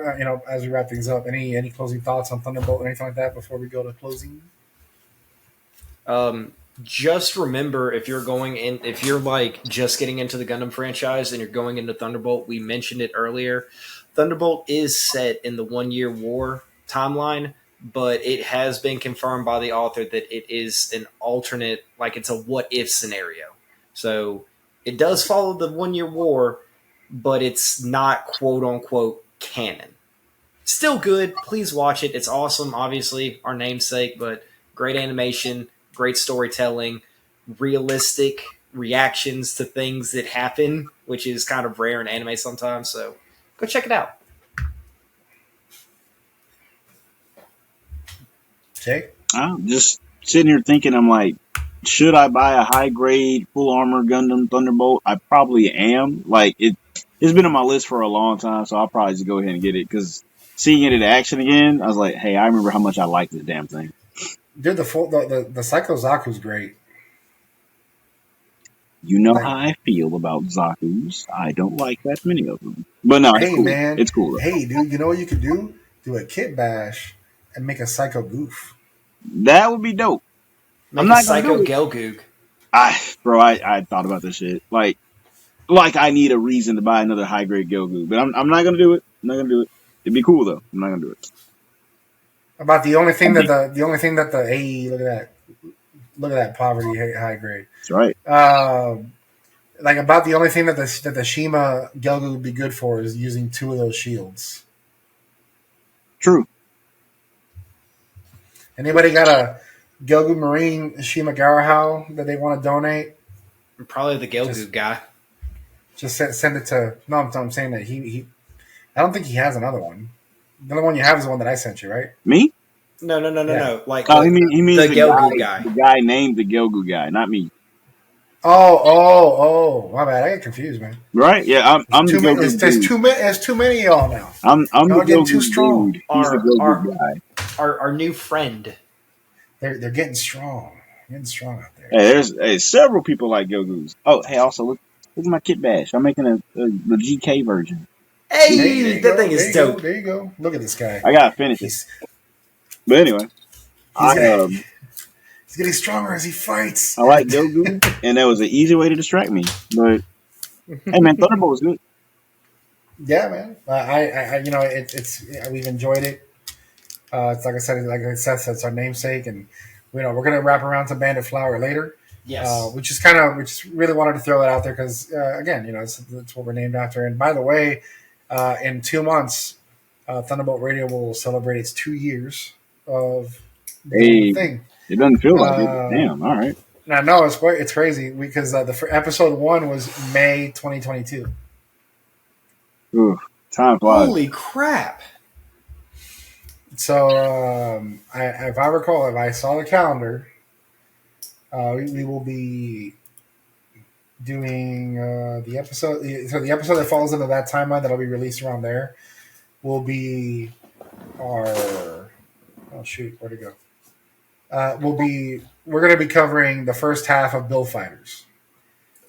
as we wrap things up, any closing thoughts on Thunderbolt or anything like that before we go to closing? Just remember, if you're like just getting into the Gundam franchise and you're going into Thunderbolt, we mentioned it earlier. Thunderbolt is set in the 1 year war timeline, but it has been confirmed by the author that it is an alternate, like it's a what if scenario. So it does follow the 1 year war, but it's not quote unquote canon. Still good. Please watch it. It's awesome. Obviously, our namesake, but great animation, great storytelling, realistic reactions to things that happen, which is kind of rare in anime sometimes. So go check it out. Jake? I'm just sitting here thinking, I'm like, should I buy a high grade full armor Gundam Thunderbolt? I probably am. Like it's been on my list for a long time, so I'll probably just go ahead and get it because seeing it in action again, I was like, hey, I remember how much I liked this damn thing. Dude, the Psycho Zaku's great. You know how I feel about Zaku's. I don't like that many of them. But no, it's cool. Man. It's cool. Hey, dude, you know what you could do? Do a kit bash and make a Psycho Goof. That would be dope. I'm not Psycho Gelgoog. I thought about this shit. Like I need a reason to buy another high grade Gelgoog, but I'm not gonna do it. I'm not gonna do it. It'd be cool though. I'm not gonna do it. About the only thing that hey, look at that poverty high grade. That's right. like about the only thing that the Shima Gelgu would be good for is using two of those shields. True. Anybody got a Gelgu Marine Shima Garahao that they want to donate? Probably the Gelgu Just guy. just send it to. No, I'm saying that he. I don't think he has another one. The only one you have is the one that I sent you, right? Me? Yeah. No. Like Oh, he means the Gelgu the guy. guy named the Gilgu guy, not me. Oh! My bad. I get confused, man. Right? Yeah, There's I'm the too many. Gilgu dude. There's too many of y'all now. I'm the Y'all are getting too Gilgu strong. dude. He's the Our Gilgu our guy. our new friend. They're getting strong. Getting strong out there. Hey, there's several people like Gilgus. Oh, hey, also look at my kit bash. I'm making the GK version. Hey, there Hey, you that go. thing There is you go. dope. There you go. Look at this guy. I gotta finish it. He's But anyway, he's I getting he's getting stronger as he fights. I like Gilgu, and that was an easy way to distract me. But hey, man, Thunderbolt was good. Yeah, man. You know, it's we've enjoyed it. It's like I said, it's our namesake, and you know, we're gonna wrap around to Bandit Flower later. Yes. We just really wanted to throw that out there because again, you know, it's what we're named after. And by the way, in 2 months, Thunderbolt Radio will celebrate its 2 years of doing the Hey, thing. it doesn't feel like it. Uh, Damn. All right. Now, no, it's crazy because episode 1 was May 2022. Ooh, time flies. Holy crap! So, if I recall, if I saw the calendar, we will be doing the episode. So the episode that falls into that timeline that'll be released around there will be our. Oh shoot, where'd it go? We're going to be covering the first half of Bill Fighters.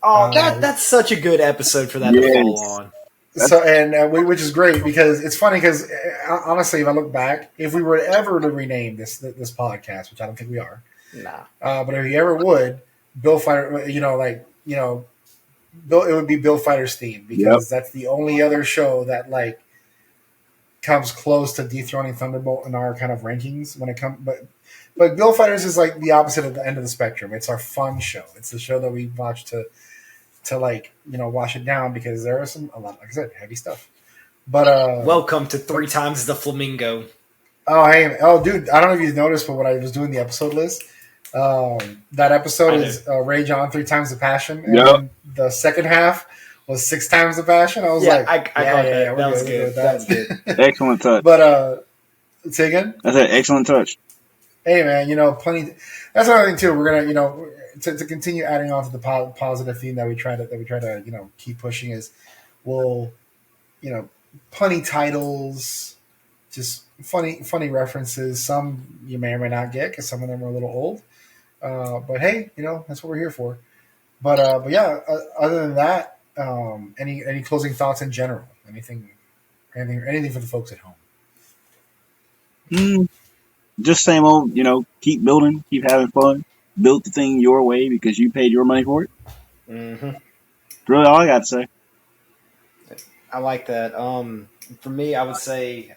Oh, that's such a good episode for that to fall Yes. on. So which is great because it's funny because honestly, if I look back, if we were ever to rename this podcast, which I don't think we are, Nah. but if we ever would, Bill Fighter, Bill, it would be Bill Fighter's theme because that's the only other show that like comes close to dethroning Thunderbolt in our kind of rankings when it comes. But Bill Fighters is like the opposite of the end of the spectrum. It's our fun show. It's the show that we watch to like, you know, wash it down because there are like I said, heavy stuff. But Welcome to 3 times the flamingo. Dude, I don't know if you've noticed, but when I was doing the episode list, that episode is Rage On 3 times the Passion, and then the second half was 6 times the Passion. I was I caught that. That was good. That was good. Excellent touch. But say again. That's an excellent touch. Hey man, you know, plenty. That's another thing too. We're gonna, you know, to continue adding on to the positive theme that we try to you know keep pushing is, we'll, you know, plenty titles, just funny references. Some you may or may not get because some of them are a little old. But hey, you know, that's what we're here for. But yeah, other than that, any closing thoughts in general? Anything for the folks at home? Just same old, you know, keep building, keep having fun. Build the thing your way because you paid your money for it. Mm-hmm. That's really all I got to say. I like that. For me, I would say,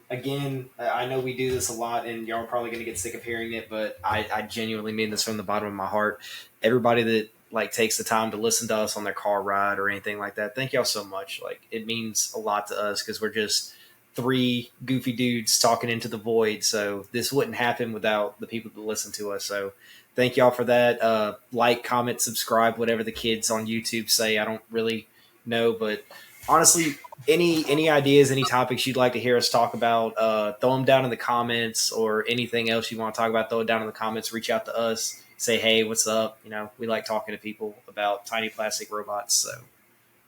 again, I know we do this a lot, and y'all are probably going to get sick of hearing it, but I genuinely mean this from the bottom of my heart. Everybody that like takes the time to listen to us on their car ride or anything like that, thank y'all so much. Like, it means a lot to us because we're just 3 goofy dudes talking into the void. So this wouldn't happen without the people that listen to us. So thank y'all for that. Like, comment, subscribe, whatever the kids on YouTube say. I don't really know, but honestly, any ideas, any topics you'd like to hear us talk about, throw them down in the comments, or anything else you want to talk about, throw it down in the comments, reach out to us, say, hey, what's up? You know, we like talking to people about tiny plastic robots. So,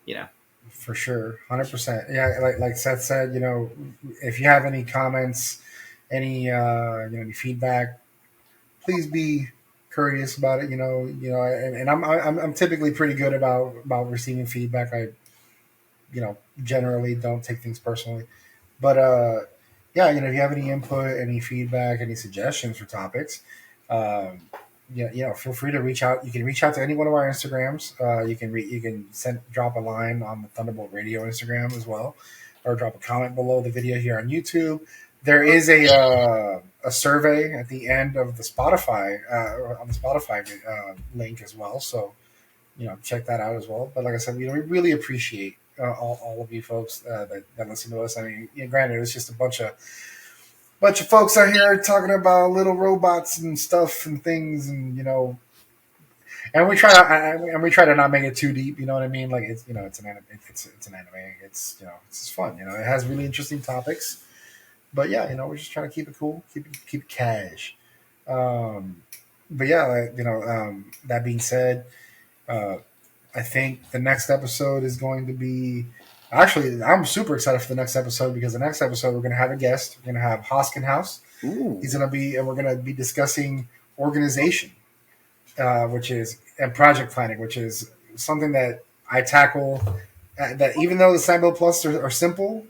you know. For sure, 100%. Yeah, like Seth said, you know, if you have any comments, any any feedback, please be courteous about it. And I'm typically pretty good about receiving feedback. I generally don't take things personally, but yeah, if you have any input, any feedback, any suggestions for topics, feel free to reach out. You can reach out to any one of our Instagrams. You can drop a line on the Thunderbolt Radio Instagram as well, or drop a comment below the video here on YouTube. There is a survey at the end of the Spotify on the Spotify link as well. So check that out as well. But like I said, we really appreciate all of you folks that listen to us. I mean, granted, it's just a bunch of folks out here talking about little robots and stuff and things, and and we try to not make it too deep. You know what I mean? Like it's an anime. It's an anime. It's just fun. It has really interesting topics. But yeah, we're just trying to keep it cool, keep it cash. Um, but yeah, that being said, uh, I think the next episode is going to be. Actually, I'm super excited for the next episode because the next episode we're going to have a guest. We're going to have Hoskin House. Ooh. He's going to be, and we're going to be discussing organization, which is and project planning, which is something that I tackle. That even though the Sandbill Plus are simple,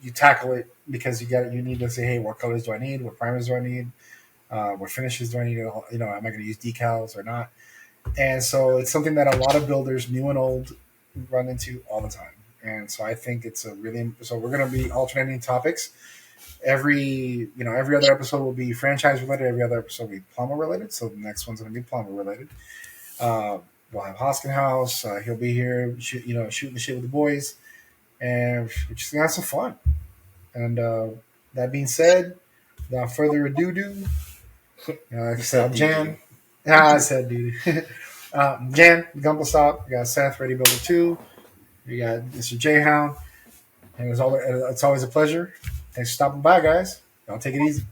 you tackle it because you need to say, hey, what colors do I need? What primers do I need? What finishes do I need? Am I going to use decals or not? And so it's something that a lot of builders, new and old, run into all the time. And so I think it's so we're going to be alternating topics. Every other episode will be franchise related. Every other episode will be plumber related. So the next one's going to be plumber related. We'll have Hoskin House. He'll be here, shooting the shit with the boys, and we're just gonna have some fun. And that being said, without further ado, like I said, I'm Jan. I said, dude. Jan, Gumble Stop. We got Seth, Ready Builder 2. We got Mr. J Hound. And it's always a pleasure. Thanks for stopping by, guys. Y'all take it easy.